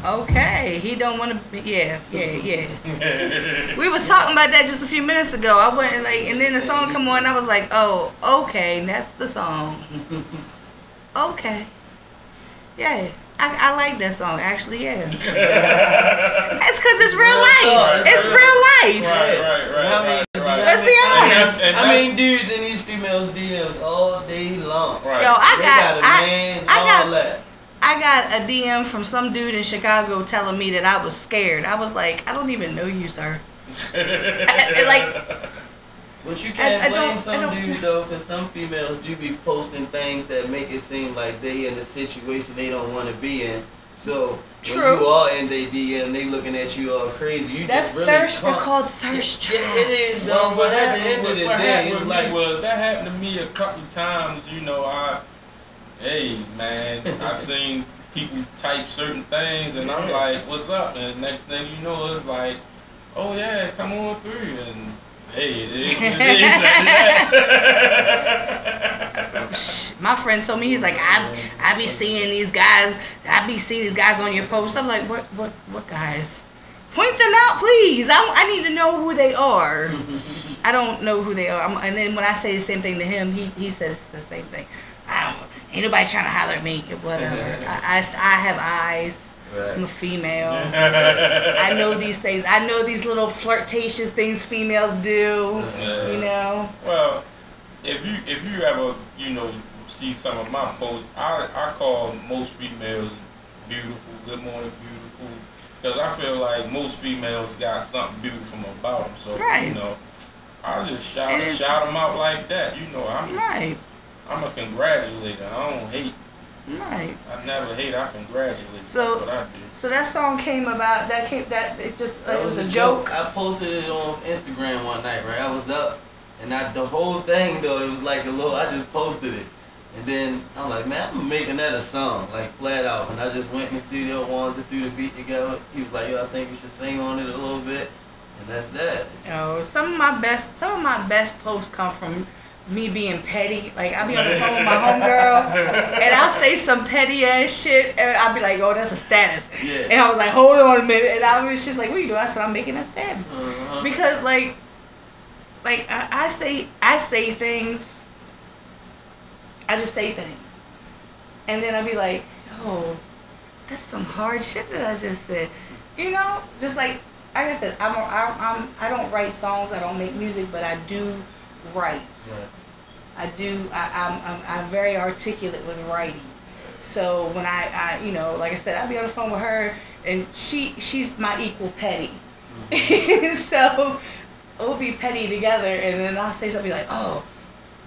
Okay, he don't want to. Yeah. We was talking about that just a few minutes ago. I went and then the song come on. I was like, oh, okay, that's the song. Okay, yeah, I like that song actually. Yeah, it's because it's real life. It's real life. Right. Let's be honest. I mean, dudes in these females' DMs all day long. Right. Yo, They got a man, all that. I got a DM from some dude in Chicago telling me that I was scared. I was like, I don't even know you, sir. But you can't blame some dudes though, because some females do be posting things that make it seem like they in a situation they don't want to be in. So when you are in their DM, they looking at you all crazy. You That's just really thirst. They're called thirst traps. Yeah, it is though. But at the end of the day, it's like that happened to me a couple times. You know, hey man, I seen people type certain things, and I'm like, what's up? And the next thing you know, it's like, oh yeah, come on through, and hey, it is what it is. My friend told me, he's like, I be seeing these guys. I be seeing these guys on your posts. I'm like, what guys? Point them out, please. I need to know who they are. I don't know who they are. And then when I say the same thing to him, he says the same thing. Ain't nobody trying to holler at me. Whatever. I have eyes. Right. I'm a female. I know these things. I know these little flirtatious things females do. You know. Well, if you ever see some of my posts, I call most females beautiful. Good morning, beautiful. Because I feel like most females got something beautiful about them. So I just shout them out like that. I'm a congratulator. I don't hate. Right. I never hate. I congratulate. So, that's what I do. So that song came about. It was a joke. I posted it on Instagram one night. Right, I was up, and the whole thing though, it was like I just posted it, and then I'm like, man, I'm making that a song, like flat out. And I just went in the studio once and threw the beat together. He was like, yo, I think we should sing on it a little bit, and that's that. Oh, some of my best posts come from me being petty. Like, I'll be on the phone with my homegirl, and I'll say some petty ass shit, and I'll be like, oh, that's a status. Yeah. And I was like, hold on a minute, and I was just like, what are you doing? I said, I'm making a status. Because I say things, I just say things, and then I'll be like, oh, that's some hard shit that I just said. Just like I said, I don't write songs, I don't make music, but I do write. Right. I'm very articulate with writing. So when I like I said, I'll be on the phone with her, and she's my equal petty. So we'll be petty together, and then I'll say something like, oh,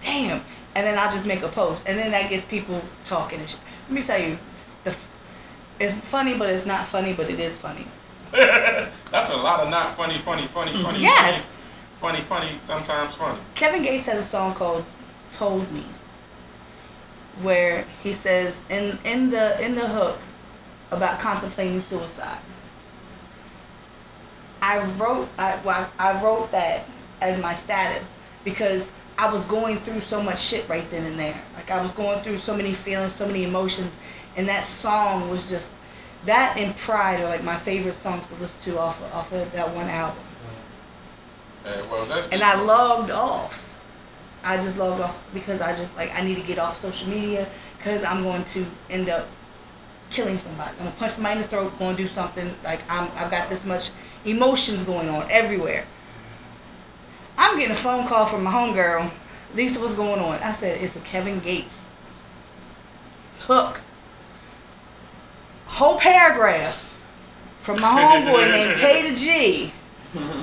damn, and then I'll just make a post, and then that gets people talking and shit. Let me tell you, it's funny, but it's not funny, but it is funny. That's a lot of not funny. Yes. Funny, sometimes funny. Kevin Gates has a song called "Told Me," where he says in the hook about contemplating suicide. I wrote that as my status because I was going through so much shit right then and there. Like, I was going through so many feelings, so many emotions, and that song was just that and Pride are like my favorite songs to listen to off of that one album. And I logged off. I just logged off because I need to get off social media because I'm going to end up killing somebody. I'm going to punch somebody in the throat, going to do something. Like, I've got this much emotions going on everywhere. I'm getting a phone call from my homegirl. Lisa, what's going on? I said, it's a Kevin Gates hook. Whole paragraph from my homeboy named Tater G.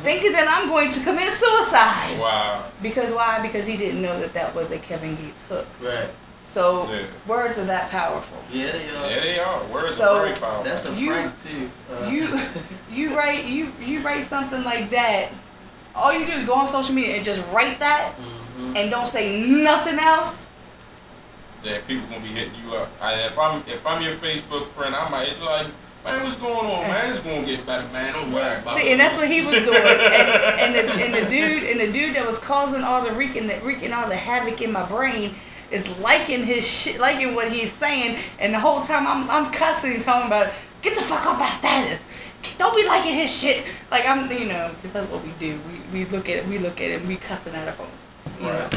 Thinking that I'm going to commit suicide. Wow. Because why? Because he didn't know that was a Kevin Gates hook. Right. So words are that powerful. Yeah, they are. Yeah, they are. Words are very powerful. That's a prank too. You write something like that. All you do is go on social media and just write that, and don't say nothing else. Yeah, people gonna be hitting you up. If I'm your Facebook friend, I might like, man, what's going on, man? It's gonna get better, man. Don't worry about it. See, and that's what he was doing. and the dude that was causing all the wreaking all the havoc in my brain is liking his shit, liking what he's saying, and the whole time I'm cussing, talking about get the fuck off my status. Don't be liking his shit. Like I'm, you know, because that's what we do. We look at it, and we cussing at our phone. You know?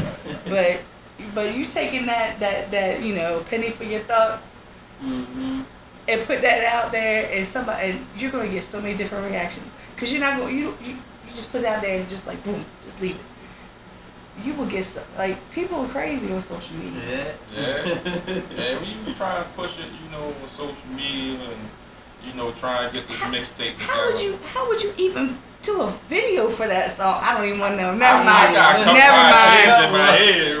But you taking that you know, penny for your thoughts, and put that out there, and you're gonna get so many different reactions. Cause you're not going, you just put it out there and just like boom, just leave it. You will get like people are crazy on social media. Yeah. When you try to push it, you know, on social media and you know, try and get this mixtape together. How would you even do a video for that song? I don't even want to know. Never mind. In my head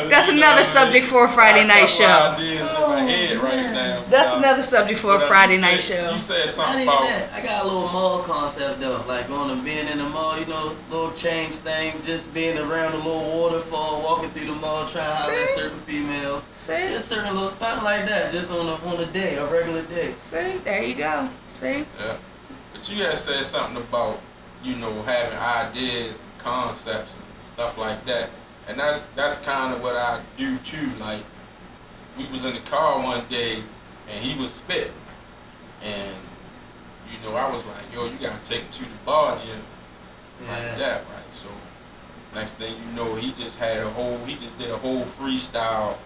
That's another subject for a Friday night show. Ideas in my head right now. That's another subject for a Friday night show. You said Not something even about that. I got a little mall concept though, like being in the mall, you know, little change thing, just being around a little waterfall, walking through the mall, trying to holler at certain females. Just certain little something like that, just on a day, a regular day. See, there you go. See. Yeah. But you had said something about, you know, having ideas and concepts and stuff like that. And that's kind of what I do too. Like, we was in the car one day and he was spitting. And, you know, I was like, yo, you gotta take him to the bar gym. Like that, right? So, next thing you know, he just did a whole freestyle,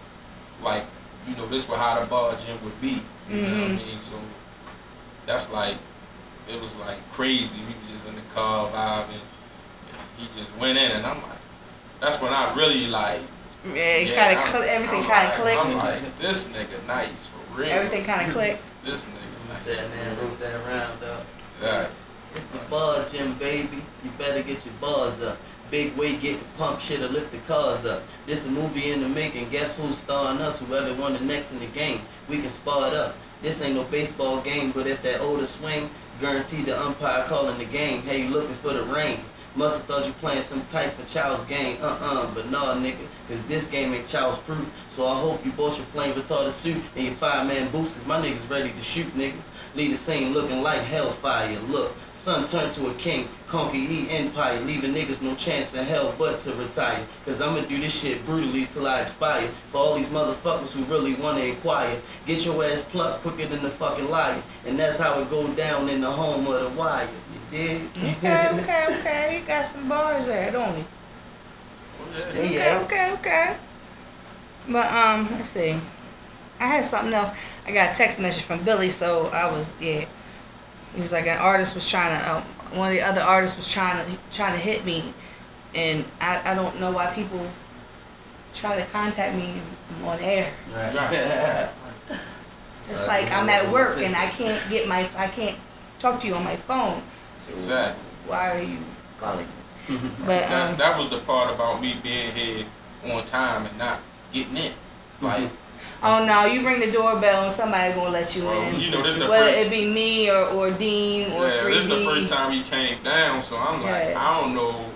like, you know, this was how the bar gym would be. You know what I mean? So, that's like, it was like crazy. We was just in the car vibing. He just went in, and I'm like, that's when I really like. Everything kind of clicked. I'm like, this nigga nice for real. Everything kind of clicked. This nigga nice. Sat there and wrote that around up. Exactly. It's the bar gym, baby. You better get your bars up. Big weight, get the pump shit or lift the cars up. This a movie in the making. Guess who's starring us? Whoever won the next in the game. We can spar it up. This ain't no baseball game, but if that older swing, guaranteed the umpire calling the game. Hey, you looking for the rain? Must have thought you playing some type of child's game. But nah, nigga, cause this game ain't child's proof. So I hope you bought your flame retarded suit and your 5-man boots, cause my niggas ready to shoot, nigga. Leave the scene looking like hellfire. Look, son turned to a king, conquer he empire, leaving niggas no chance in hell but to retire. Cause I'ma do this shit brutally till I expire. For all these motherfuckers who really wanna acquire, get your ass plucked quicker than the fucking liar. And that's how it go down in the home of the wire. You dig? Okay. You got some bars there, don't you? Okay. But let's see. I had something else. I got a text message from Billy, so I was He was like an artist was trying to. One of the other artists was trying to hit me, and I don't know why people try to contact me on air. Right. Just like I'm at work and I can't talk to you on my phone. So Exactly. why are you calling me? But that was the part about me being here on time and not getting in. Like. Oh no, you ring the doorbell and somebody gonna let you in. You know, this the whether first, it be me or Dean or 3D. This is the first time he came down, so I'm like, I don't know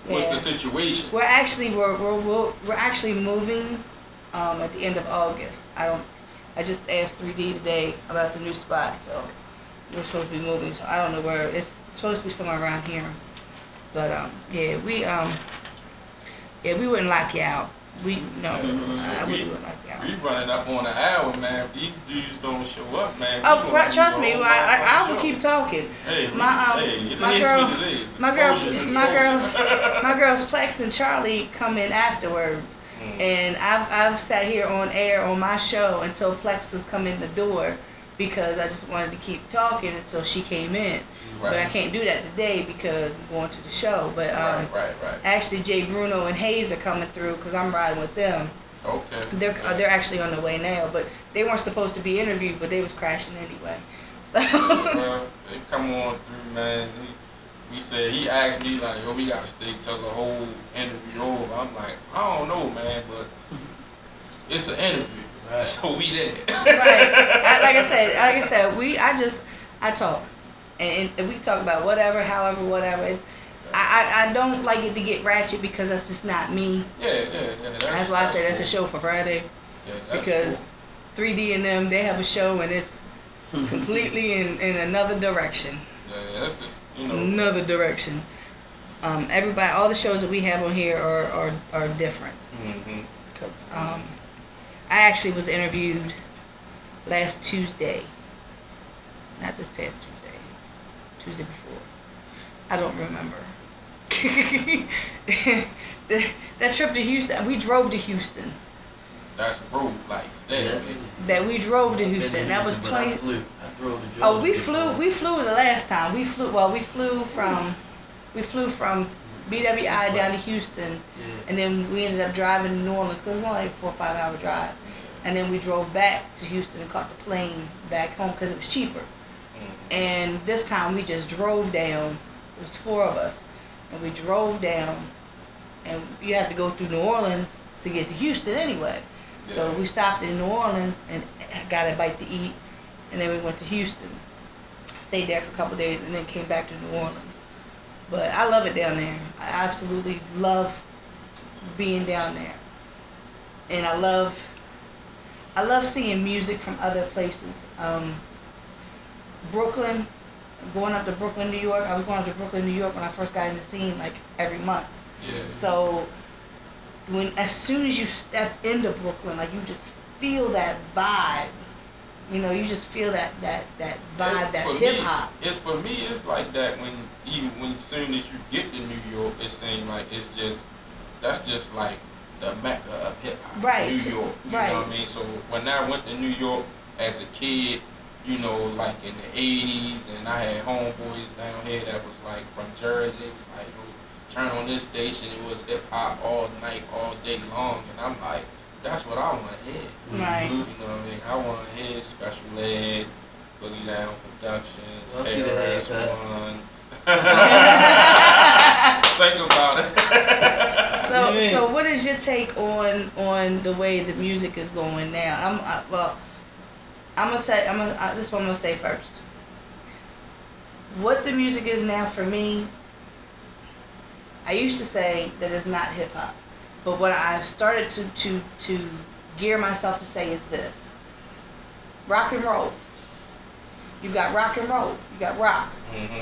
what's the situation. We're actually moving at the end of August. I just asked 3D today about the new spot, so we're supposed to be moving. So I don't know where. It's supposed to be somewhere around here. But we wouldn't lock you out. I wouldn't lock you out. We running up on an hour, man. If these dudes don't show up, man. Trust me, I will keep talking. Hey, my girls Plex and Charlie come in afterwards, and I've sat here on air on my show until Plex has come in the door because I just wanted to keep talking until she came in. Right. But I can't do that today because I'm going to the show. But right. Actually, Jay Bruno and Hayes are coming through because I'm riding with them. Okay. They're actually on the way now, but they weren't supposed to be interviewed, but they was crashing anyway. So. Well, they come on through, man. He asked me like, yo, we gotta stay till the whole interview over. I'm like, I don't know, man, but it's an interview, right. So we there. Right. Like I said, I talk. And we talk about whatever, however, whatever. I don't like it to get ratchet because that's just not me. Yeah. That's why I say that's a show for Friday. Yeah, because cool. 3D and them, they have a show and it's completely in another direction. Yeah, that's just, another direction. Everybody, all the shows that we have on here are different. Because I actually was interviewed last Tuesday Not this past Tuesday. Tuesday before. I don't remember. that trip to Houston, we drove to Houston. That's road like that. That we drove to Houston. That was 20. I drove to Georgia. Oh, we flew the last time. We flew from BWI down to Houston, and then we ended up driving to New Orleans because it's only like a 4 or 5 hour drive, and then we drove back to Houston and caught the plane back home because it was cheaper. And this time we just drove down. It was 4 of us, and we drove down, and you have to go through New Orleans to get to Houston anyway. So we stopped in New Orleans and got a bite to eat, and then we went to Houston, stayed there for a couple of days, and then came back to New Orleans. But I love it down there. I absolutely love being down there, and I love seeing music from other places. Brooklyn, going up to Brooklyn, New York. I was going up to Brooklyn, New York when I first got in the scene, like every month. Yeah. So as soon as you step into Brooklyn, like you just feel that vibe. You know, you just feel that vibe, that hip hop. For me, it's like that when as soon as you get to New York, it seems like that's just like the mecca of hip hop. Right. New York. You know what I mean? So when I went to New York as a kid, you know, like in the 80s, and I had homeboys down here that was like from Jersey. It was like, turn on this station, it was hip hop all night, all day long, and I'm like, that's what I want to hear. Right. You know what I mean? I want to hear Special Ed, Boogie Down Productions, KRS-One. Think about it. So what is your take on the way the music is going now? This is what I'm gonna say first. What the music is now for me, I used to say that it's not hip hop, but what I've started to gear myself to say is this: rock and roll. You got rock and roll, you got rock,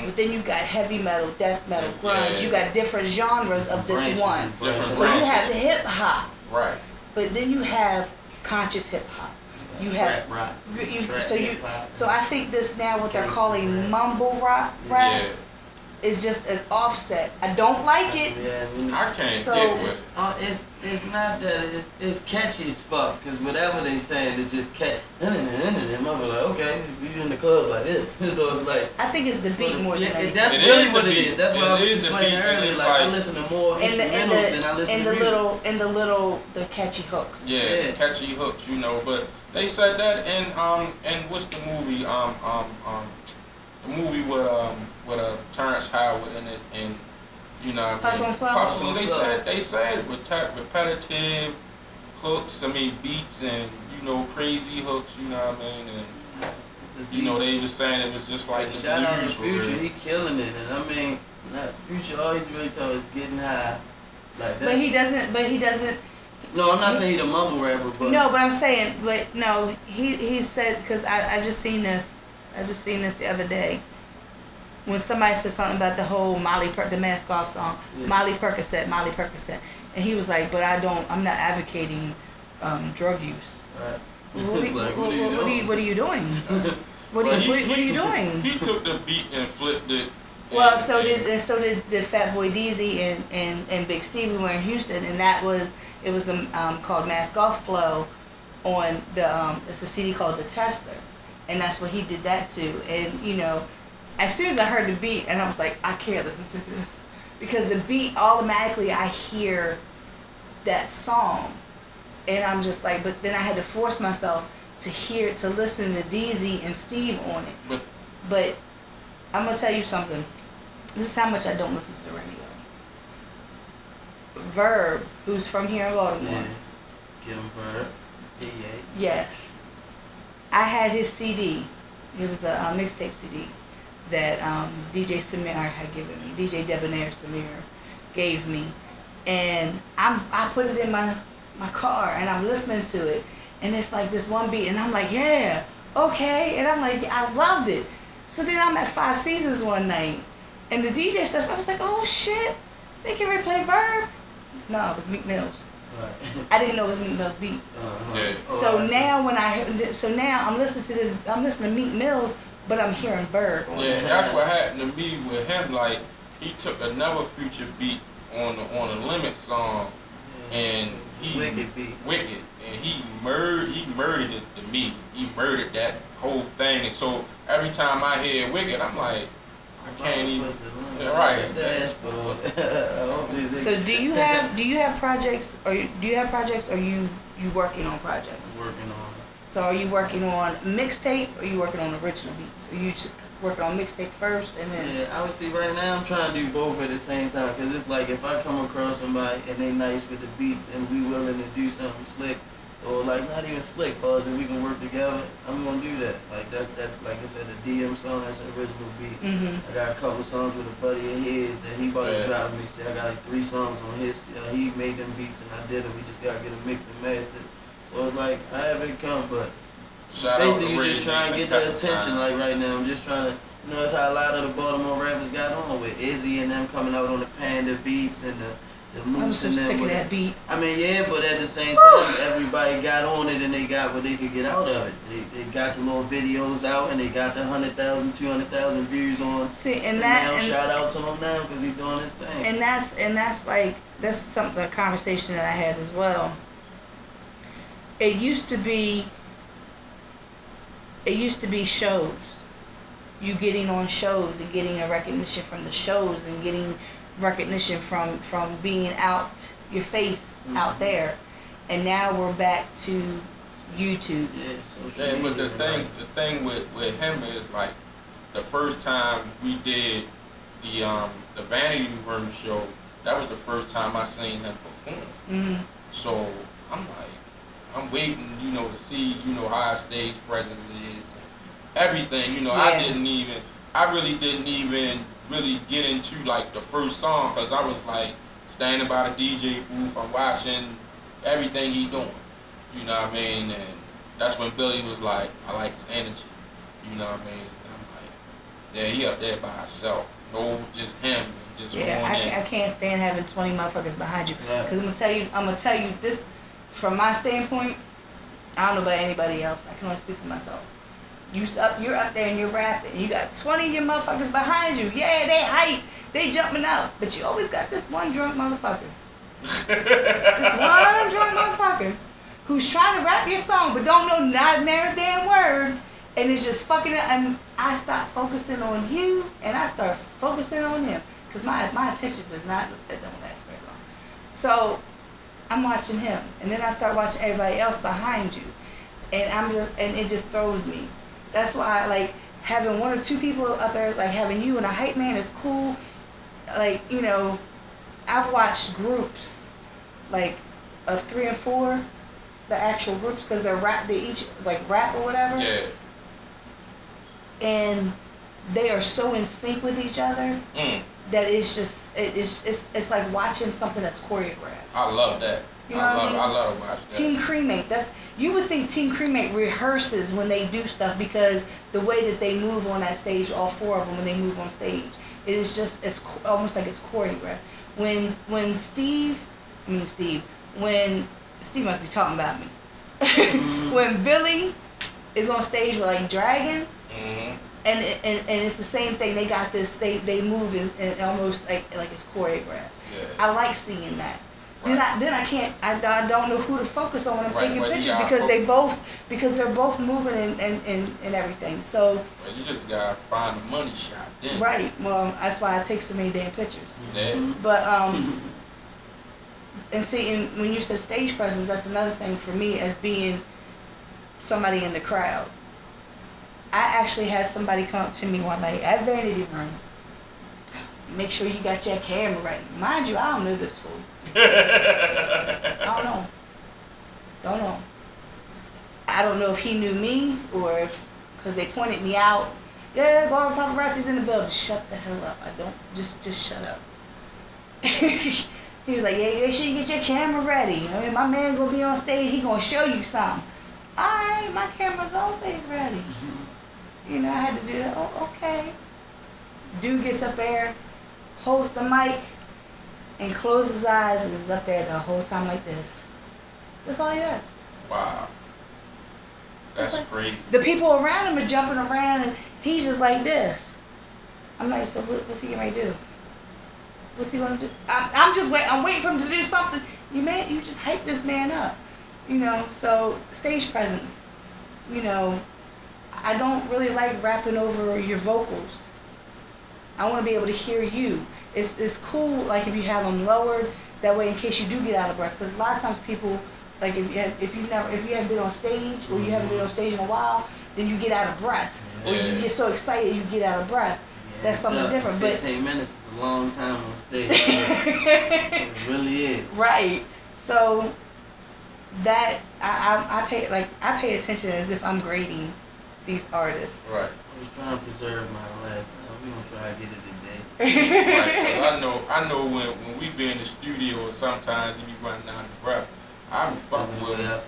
but then you got heavy metal, death metal, grunge. You got different genres of this one. So you have the hip hop, right? But then you have conscious hip hop. You have rap. So I think this now what they're calling mumble rap is just an offset. I don't like it. Yeah, I can't get with it. It's not that it's catchy as fuck, because whatever they saying, it just catch. I'm like, okay, we in the club like this. So it's like, I think it's the beat more than anything. That's really what it is. That's what I was explaining earlier. Like I listen to more instrumentals than I listen to music. The catchy hooks. Yeah, catchy hooks, you know. But they said that in what's the movie the movie with Terrence Howard in it, and you know, Hustle and Flow. They said with repetitive hooks, beats, and you know, crazy hooks, you know what I mean, and you know, they was saying it was just like the shout out to blues Future, he killing it, and I mean, Future, all he's really told is getting high, like that. But he doesn't. No, I'm not saying he's a mumble rapper, but no, but I'm saying, but no, he said, because I just seen this the other day when somebody said something about the whole the Mask Off song, Molly Percocet, and he was like, but I'm not advocating drug use. Right. What are you doing? What are you doing? He took the beat and flipped it. Well, so did Fat Boy Deezy and Big Steve. We were in Houston, and it was the called Mask Off Flow on the it's a CD called The Tester, and that's what he did that to. And you know, as soon as I heard the beat, and I was like, I can't listen to this, because the beat automatically I hear that song, and I'm just like, but then I had to force myself to listen to Deezy and Steve on it. But I'm gonna tell you something. This is how much I don't listen to the radio. Verb, who's from here in Baltimore. Kim Verb. Yes. I had his CD. It was a mixtape CD that DJ Samir had given me. DJ Debonair Samir gave me. And I put it in my car, and I'm listening to it. And it's like this one beat, and I'm like, yeah, okay. And I'm like, I loved it. So then I'm at 5 Seasons one night, and the DJ stuff, I was like, oh shit, they can replay Verb? No, it was Meek Mill's. Right. I didn't know it was Meek Mill's beat. Yeah. So now I'm listening to Meek Mill's but I'm hearing Bird. Yeah, that's what happened to me with him. Like, he took another Future beat on the Limit song, and he Wicked, and he murdered it to me. He murdered that whole thing, and so every time I hear Wicked, I'm like, I can't even. Yeah, right. So do you have projects, or you working on projects? Working on. So are you working on mixtape, or are you working on original beats? Are you working on mixtape first and then? Yeah, I would say right now I'm trying to do both at the same time, because it's like if I come across somebody and they nice with the beats and we willing to do something slick, or like not even slick, but we can work together, I'm gonna do that. Like that like I said, the DM song, that's an original beat. I got a couple songs with a buddy of his that he about to drop a mixtape. I got like 3 songs on his. He made them beats and I did them. We just gotta get them mixed and mastered. So it's like I haven't come, but basically you just trying to get that attention. Like right now, I'm just trying to. You know, that's how a lot of the Baltimore rappers got on with Izzy and them coming out on the Panda beats and the moves and them. I'm so sick of that beat. I mean, yeah, but at the same time, everybody got on it and they got what they could get out of it. They got the little videos out and they got the 100,000, 200,000 views on. See, and now shout out to him now because he's doing his thing. And that's something, a conversation that I had as well. It used to be shows. You getting on shows and getting a recognition from the shows and getting recognition from being out, your face out there. And now we're back to YouTube. Yeah, but the thing with him is like the first time we did the Vanity Room show, that was the first time I seen him perform. So I'm waiting, to see, how his stage presence is. Everything, I really didn't even get into like the first song, because I was like standing by the DJ booth, I'm watching everything he doing, you know what I mean? And that's when Billy was like, I like his energy, you know what I mean? And I'm like, yeah, he up there by himself, no, just him, just I can't stand having 20 motherfuckers behind you, because I'm gonna tell you this from my standpoint. I don't know about anybody else. I can only speak for myself. You're up there and you're rapping. You got 20 of your motherfuckers behind you. Yeah, they hype. They jumping out. But you always got this one drunk motherfucker. This one drunk motherfucker who's trying to rap your song but don't know not a damn word. And it's just fucking it. And I start focusing on you and I start focusing on him. Because my attention does not, that don't last very long. So I'm watching him. And then I start watching everybody else behind you. And it just throws me. That's why, like, having 1 or 2 people up there, like having you and a hype man is cool. Like, I've watched groups, like, of 3 and 4, the actual groups, because they each, like, rap or whatever. Yeah. And they are so in sync with each other that it's just, it's like watching something that's choreographed. I love that. I love to watch that. Team Cremate, you would think Team Cremate rehearses when they do stuff, because the way that they move on that stage, all 4 of them, when they move on stage, it's almost like it's choreographed. When Steve must be talking about me. When Billy is on stage with like Dragon, and it's the same thing. They got this. They move and almost like it's choreographed. Yeah. I like seeing that. Right. Then I don't know who to focus on when I'm taking pictures, because they're both moving and everything. So well, you just gotta find the money shot then. Right. Well, that's why I take so many damn pictures. Yeah. But and see, and when you said stage presence, that's another thing for me as being somebody in the crowd. I actually had somebody come up to me one night at Vanity Room. Make sure you got your camera ready. Mind you, I don't know this fool. I don't know. I don't know if he knew me or if, because they pointed me out. Yeah, Paparazzi's in the building. Shut the hell up. I don't, just shut up. He was like, yeah, make sure you get your camera ready. I mean, my man gonna be on stage. He gonna show you something. All right, my camera's always ready. I had to do that. Oh, okay. Dude gets up there, holds the mic, and closes his eyes and is up there the whole time like this. That's all he does. Wow. That's like, crazy. the people around him are jumping around, and he's just like this. I'm like, so what's he gonna do? What's he gonna do? I'm just waiting. I'm waiting for him to do something. You just hype this man up, you know. So stage presence, you know. I don't really like rapping over your vocals. I want to be able to hear you. It's cool, like if you have them lowered, that way in case you do get out of breath. Because a lot of times people, like if you haven't been on stage or you haven't been on stage in a while, then you get out of breath, or you get so excited you get out of breath. That's something different. 15 minutes is a long time on stage. It really is. Right. So that I pay attention as if I'm grading these artists. Right. I was trying to preserve my last time. We're gonna try to get it today. Right. I know when we be in the studio, sometimes you be running down the breath. I be fucking with him.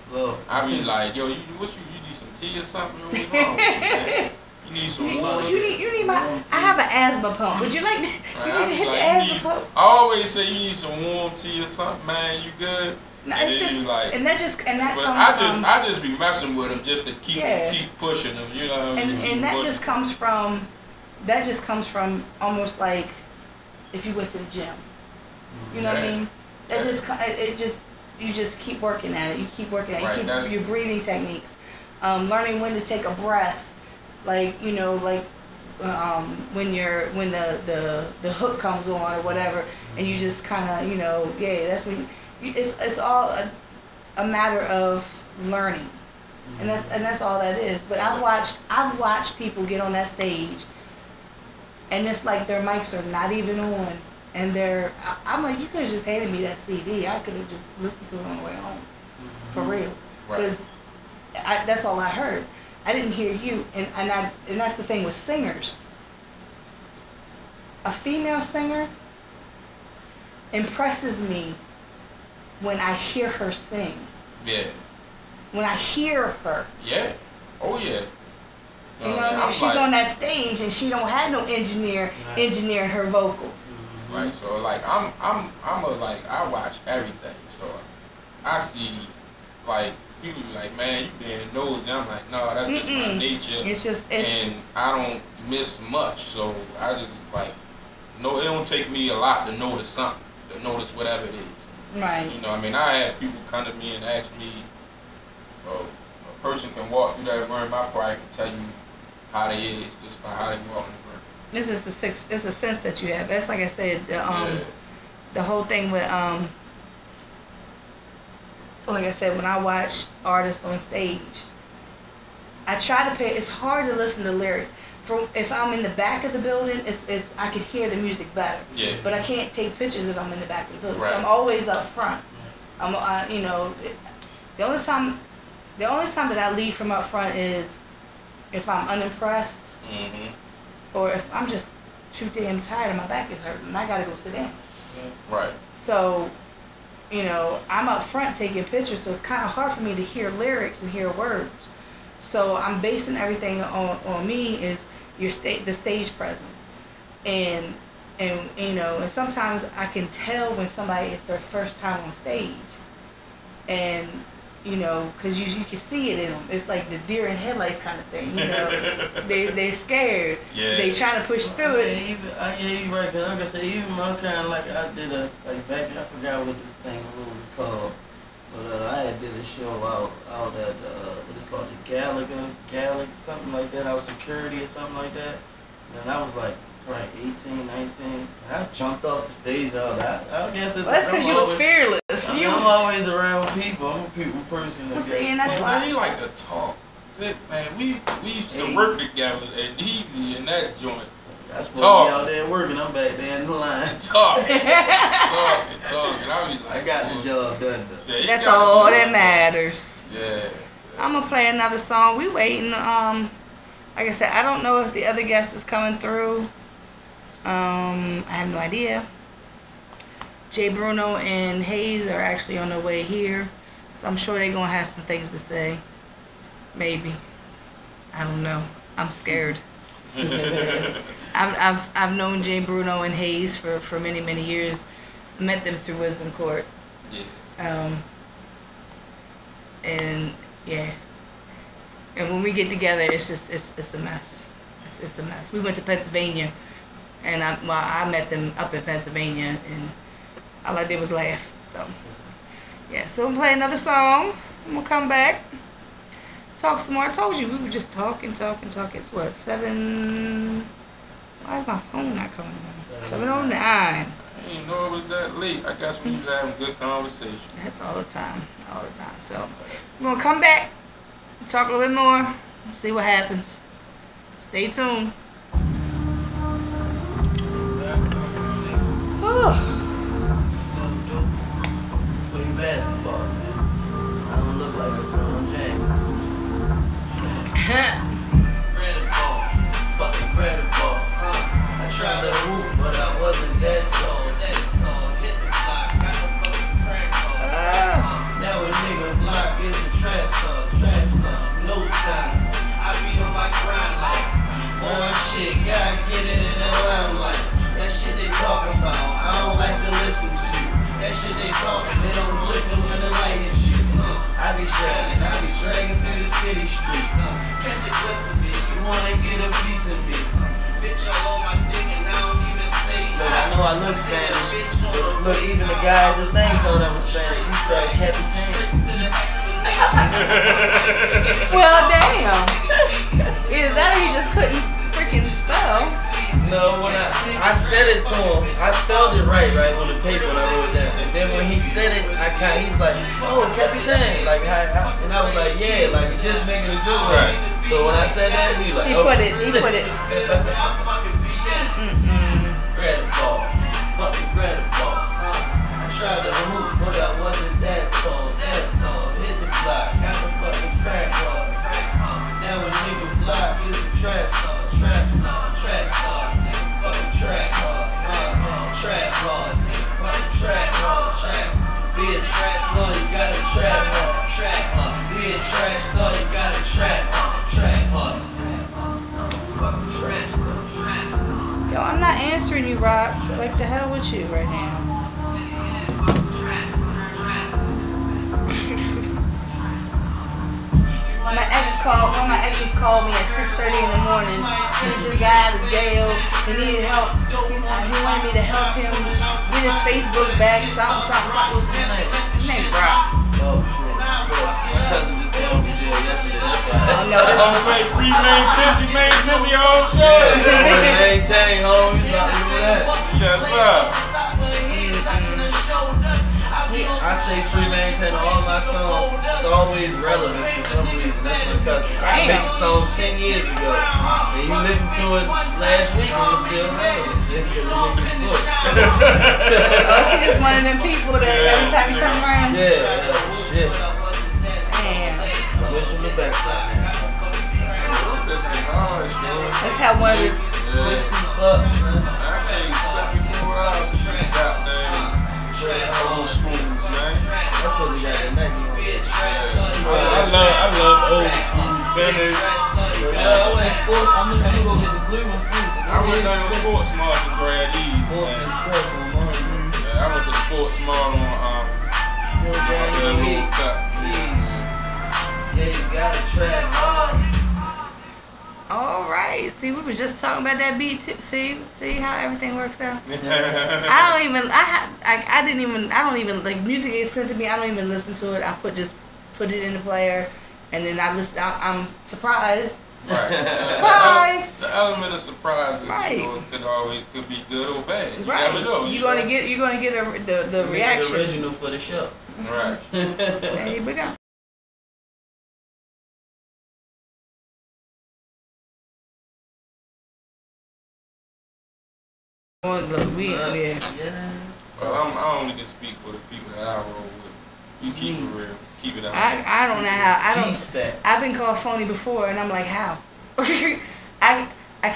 I be like, yo, you need some tea or something? What's wrong with you, man? You need some water. You need my. I have an asthma pump. Would you like? You need to hit the asthma pump. I always say you need some warm tea or something, man. You good? No, it's just like, that comes I just be messing with them just to keep pushing them, you know. And that just comes from almost like if you went to the gym. You know what I mean? You just keep working at it. You keep working at it. You keep your breathing techniques, learning when to take a breath, like you know, like when the hook comes on or whatever, and you just kind of that's when. It's all a matter of learning, and that's all that is. But I've watched people get on that stage, and it's like their mics are not even on, and I'm like, you could have just handed me that CD. I could have just listened to it on the way home, for real, because that's all I heard. I didn't hear you, and that's the thing with singers. A female singer impresses me when I hear her sing. Yeah. When I hear her. Yeah. Oh yeah. You know what I mean? She's like, on that stage and she don't have no engineering her vocals. Right. So like I watch everything. So I see like people be like, man, you being nosy. I'm like, no, that's just my nature. And I don't miss much. So I just like no, it don't take me a lot to notice something, to notice whatever it is. Right. You know, I mean, I had people come to me and ask me, a person can walk through that room, I probably can tell you how they is, just by how they walk in the room. This is it's the sense that you have. That's like I said, the whole thing with like I said, when I watch artists on stage, I try to it's hard to listen to lyrics. If I'm in the back of the building, I can hear the music better. Yeah. But I can't take pictures if I'm in the back of the building. Right. So I'm always up front. The only time that I leave from up front is if I'm unimpressed, or if I'm just too damn tired and my back is hurting and I gotta go sit down. Right. So, I'm up front taking pictures, so it's kind of hard for me to hear lyrics and hear words. So I'm basing everything on me is the stage presence, and sometimes I can tell when somebody is their first time on stage, and because you can see it in them. It's like the deer in headlights kind of thing. They're scared. Yeah. They trying to push through it. You're right. Cause like I said, even my kind of like I did back. I forgot what this thing was called. But I did a show out at what is called the Galaxy, something like that. Out security or something like that. And I was like probably 18, 19. I jumped off the stage. I guess it's. Well, that's because you was fearless. I'm always around people. I'm a people person. Well, see, and that's why he like to talk. Man, we used to work together at DV in that joint. That's what we out there working. I'm back there in the line. Talking. I got the job done. Yeah, that's all that matters. Yeah. I'm gonna play another song. We waiting. Like I said, I don't know if the other guest is coming through. I have no idea. Jay Bruno and Hayes are actually on their way here, so I'm sure they're gonna have some things to say. Maybe. I don't know. I'm scared. I've known Jay Bruno and Hayes for many years. I met them through Wisdom Court. Yeah. And yeah, And when we get together, it's just it's a mess. It's a mess. We went to Pennsylvania, and I met them up in Pennsylvania, and all I did was laugh. So yeah. So I'm playing another song. I'm gonna come back, talk some more. I told you we were just talking. It's what 7. Why is my phone not coming on? 7:09. I didn't know it was that late. I guess we was having a good conversation. That's all the time. So we're gonna come back, talk a little bit more, see what happens. Stay tuned. Play basketball, man. I don't look like LeBron James. Credit ball, fucking credit ball. I tried to hoop, but I wasn't that tall. Hit the block, got the fucking crack ball. Now a nigga block is a trash talk, no time. I beat on my grind like, boy shit, gotta get it in the limelight. That shit they talking about, I don't like to listen to. That shit they talking, they don't listen when the light hits you. I be shining, I be dragging through the city streets. Catch a glimpse of me, you wanna get a piece of me. Bitch all on my dick and I don't even say. Look, I know I look Spanish, but look, even the guy at the thing thought I was Spanish. He spelled Capitan. Well, damn. Either that or he just couldn't freaking spell. No, when I said it to him, I spelled it right on the paper when I wrote it down. And then when he said it, he was like, oh, Capitan. Like, and I was like, yeah, like just making a joke. Right. So when I said that, he was like, he put it. Credit ball, fucking credit ball. I tried to hoop, but I wasn't that tall. Hit the block, got the fucking crack ball. Now a nigga block is a trash star. Fucking track ball, fucking track ball. Be a track star, you gotta track hard. Be a track star, you gotta track hard. Fucking track star. Yo, I'm not answering you, Rob. Like the hell with you right now. One of my exes called me at 6:30 in the morning. He just got out of jail. He needed help. He wanted me to help him get his Facebook back. Something. His name Brock. Oh shit. My cousin just called me yesterday. Oh no, this is free maintain the old shit. Maintain, homie. Yes, sir. I say free maintain on all my songs. It's always relevant for some reason. That's my cousin. I made the song 10 years ago. And you listened to it last week and it's still relevant. Oh, is he just one of them people that every time you turn around? Yeah, shit. Damn. I wish him the best right now. Let's have one of the 60 bucks, man. I paid $74 goddamn old schools, man. That's what we got tonight. I love old school tennis. I went sports. I'm gonna go get the blue ones too. I went down to Sports Mart to grab these. Sports and sports on mine. Yeah, I went to Sports Mart on World Cup. Yeah, you gotta track. All right. See, we was just talking about that beat too. See how everything works out. I don't even like music is sent to me. I don't even listen to it. I just put it in the player, and then I listen. I'm surprised. Right. Surprise. The element of surprise is, right. Could be good or bad. You right. never know. You're gonna get the reaction. The original for the show. Right. There we go. Look, Yes. Well, I only can speak for the people that I roll with. You keep it real. Keep it out. I don't know how. I've been called phony before, and I'm like, how? I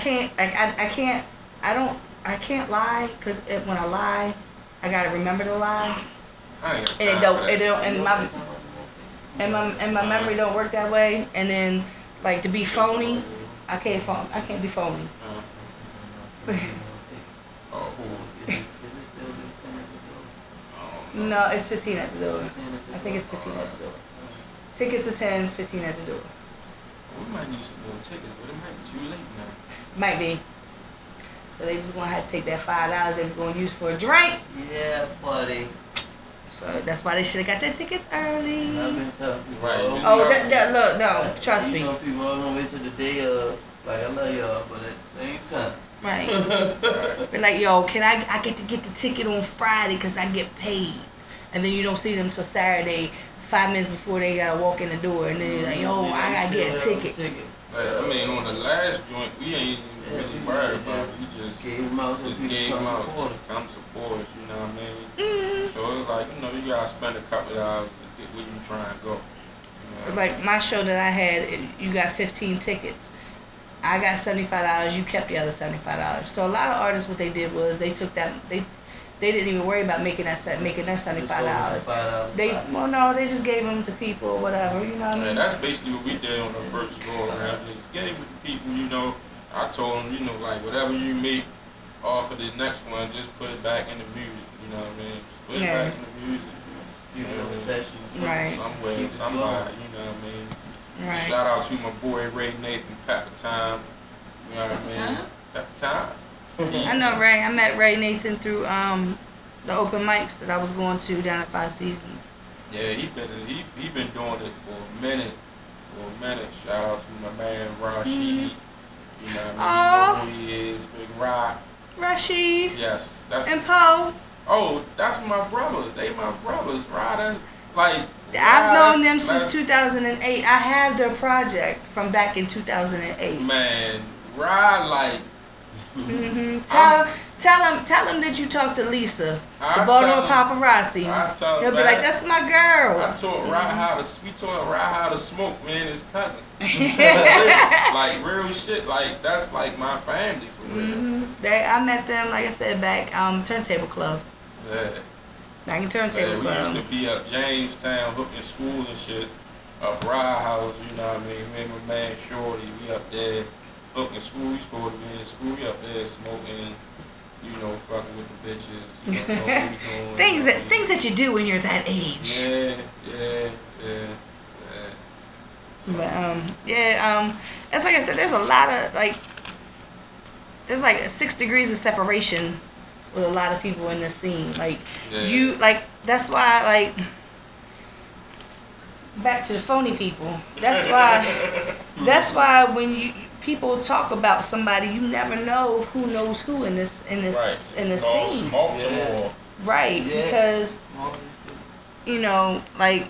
can't lie, because when I lie, I gotta remember to lie, and my memory don't work that way. And then like to be phony, I can't be phony. Oh, no, it's 15 at the door. I think it's 15 at the door. Tickets are 10, 15 at the door. We might need some more tickets, but it might be too late now. Might be. So they just gonna have to take that $5 they was gonna use for a drink. Yeah, buddy. So that's why they should have got their tickets early. I've been telling people. Right. Oh, look, no, trust You me. know, people all gonna wait till the day of, like, I love y'all, but at the same time. Right. They're like, yo, can I get to get the ticket on Friday because I get paid. And then you don't see them till Saturday, 5 minutes before they gotta walk in the door. And then you're like, yo, I gotta get a ticket. Like, I mean, on the last joint, we ain't really worried about it. We just gave them out so people come support us. Come support us, you know what I mean? Mm-hmm. So it's like, you know, you gotta spend a couple of hours to get where you trying to go. You know? Like my show that I had, you got 15 tickets. I got $75. You kept the other $75. So a lot of artists, what they did was they took that they didn't even worry about making their $75. They they just gave them to people or whatever. You know what I mean? That's basically what we did on the first go around. Just gave it to people. You know, I told them, you know, like whatever you make off of the next one, just put it back in the music. You know what I mean? Just put it back in the music. You know, sessions. Right. Somewhere, somebody. You know what I mean? Right. Shout out to my boy Ray Nathan, Pepper Time. You know what I mean? Pepper Time. I know Ray. I met Ray Nathan through the open mics that I was going to down at 5 Seasons. Yeah, he been doing it for a minute. Shout out to my man Rashid. You know what I mean? You know who he is, Big Rock. Rashid. Yes, that's. And Poe. Oh, that's my brothers. They my brothers, right? Like. I've known them since 2008. I have their project from back in 2008. Man, Rod, like. Mm-hmm. Tell him that you talked to Lisa, the Baltimore Paparazzi. He'll be like, "That's my girl." I taught Rod how to smoke, man. His cousin. Like real shit. Like that's like my family for real. Mm-hmm. I met them, like I said, back Turntable Club. Yeah. Back in Turntable Club. We used to be up Jamestown, hooking schools and shit. Up Rod House, you know what I mean? Me and my man Shorty, we up there. Hooking school, we supposed to be in school, we up there smoking, you know, fucking with the bitches, you know, what we doing. things that you do when you're that age. Yeah. But it's like I said, there's a lot of there's like 6 degrees of separation with a lot of people in this scene. Like that's why back to the phony people. That's why when people talk about somebody, you never know who knows who in this right. in this scene. Yeah. Right, because you know, like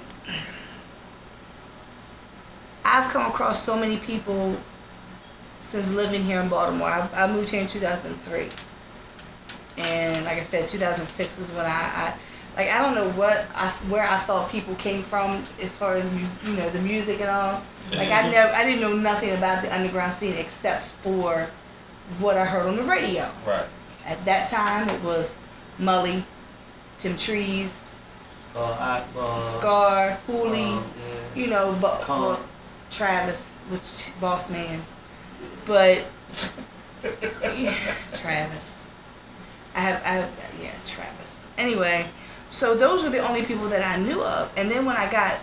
I've come across so many people since living here in Baltimore. I moved here in 2003, and like I said, 2006 is when I don't know where I thought people came from as far as the music and all. Like I didn't know nothing about the underground scene except for what I heard on the radio. Right. At that time, it was Mully, Tim Trees, Scar, Hooley, Travis, Boss Man, but Travis. Travis. Anyway. So those were the only people that I knew of. And then when I got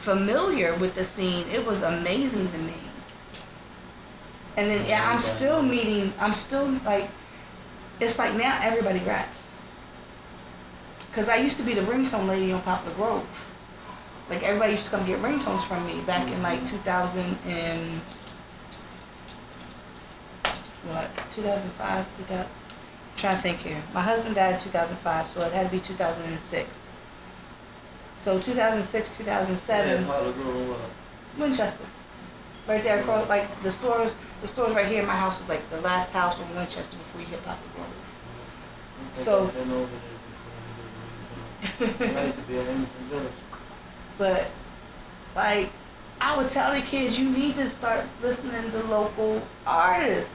familiar with the scene, it was amazing to me. And then I'm still like, it's like now everybody raps. Because I used to be the ringtone lady on Poplar Grove. Like everybody used to come get ringtones from me back in like 2005, 2000. Trying to think here. My husband died in 2005, so it had to be 2006. So 2006, 2007. Winchester. Right there across, like the stores right here. My house was like the last house in Winchester before you hit Poplar Grove. So. But like I would tell the kids, you need to start listening to local artists.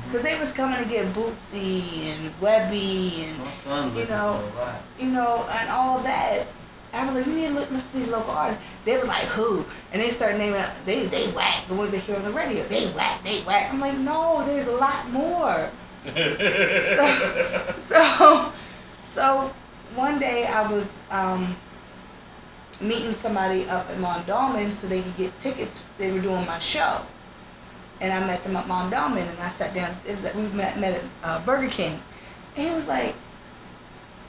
Because they was coming to get Bootsy and Webby and and all that. I was like, you need to listen to these local artists. They were like, who? And they started naming, they whack the ones that hear on the radio. They whack. I'm like, no, there's a lot more. So one day I was meeting somebody up at Mondawmin so they could get tickets. They were doing my show. And I met them at Mondawmin, and I sat down. We met at Burger King. And he was like,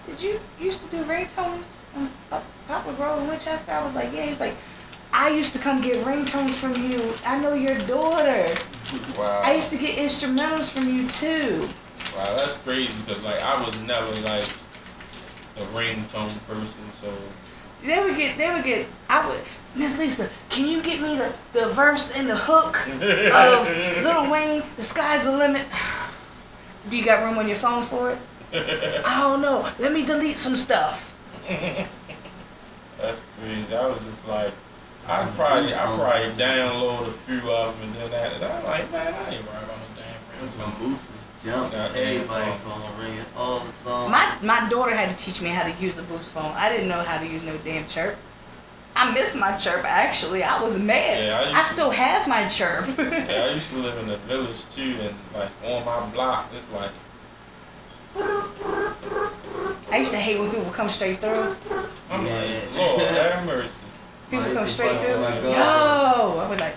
did you used to do ringtones on Poplar Grove in Winchester? I was like, yeah. He was like, I used to come get ringtones from you. I know your daughter. Wow. I used to get instrumentals from you too. Wow, that's crazy because like I was never like a ringtone person, so. They would get. Miss Lisa, can you get me the verse and the hook of Lil Wayne? The sky's the limit. Do you got room on your phone for it? I don't know. Let me delete some stuff. That's crazy. I was just like, I probably download a few of them and then that. I'm like, man, I ain't worried about no damn That's when ringtone. Boost was jumping. Everybody phone ringing, all the songs. My daughter had to teach me how to use a Boost phone. I didn't know how to use no damn chirp. I miss my chirp, actually. I was mad. Yeah, I still have my chirp. Yeah, I used to live in the village too, and like on my block, it's like. I used to hate when people come straight through. I'm like, Lord have mercy. People come used to straight bust through. my No, God. I was like.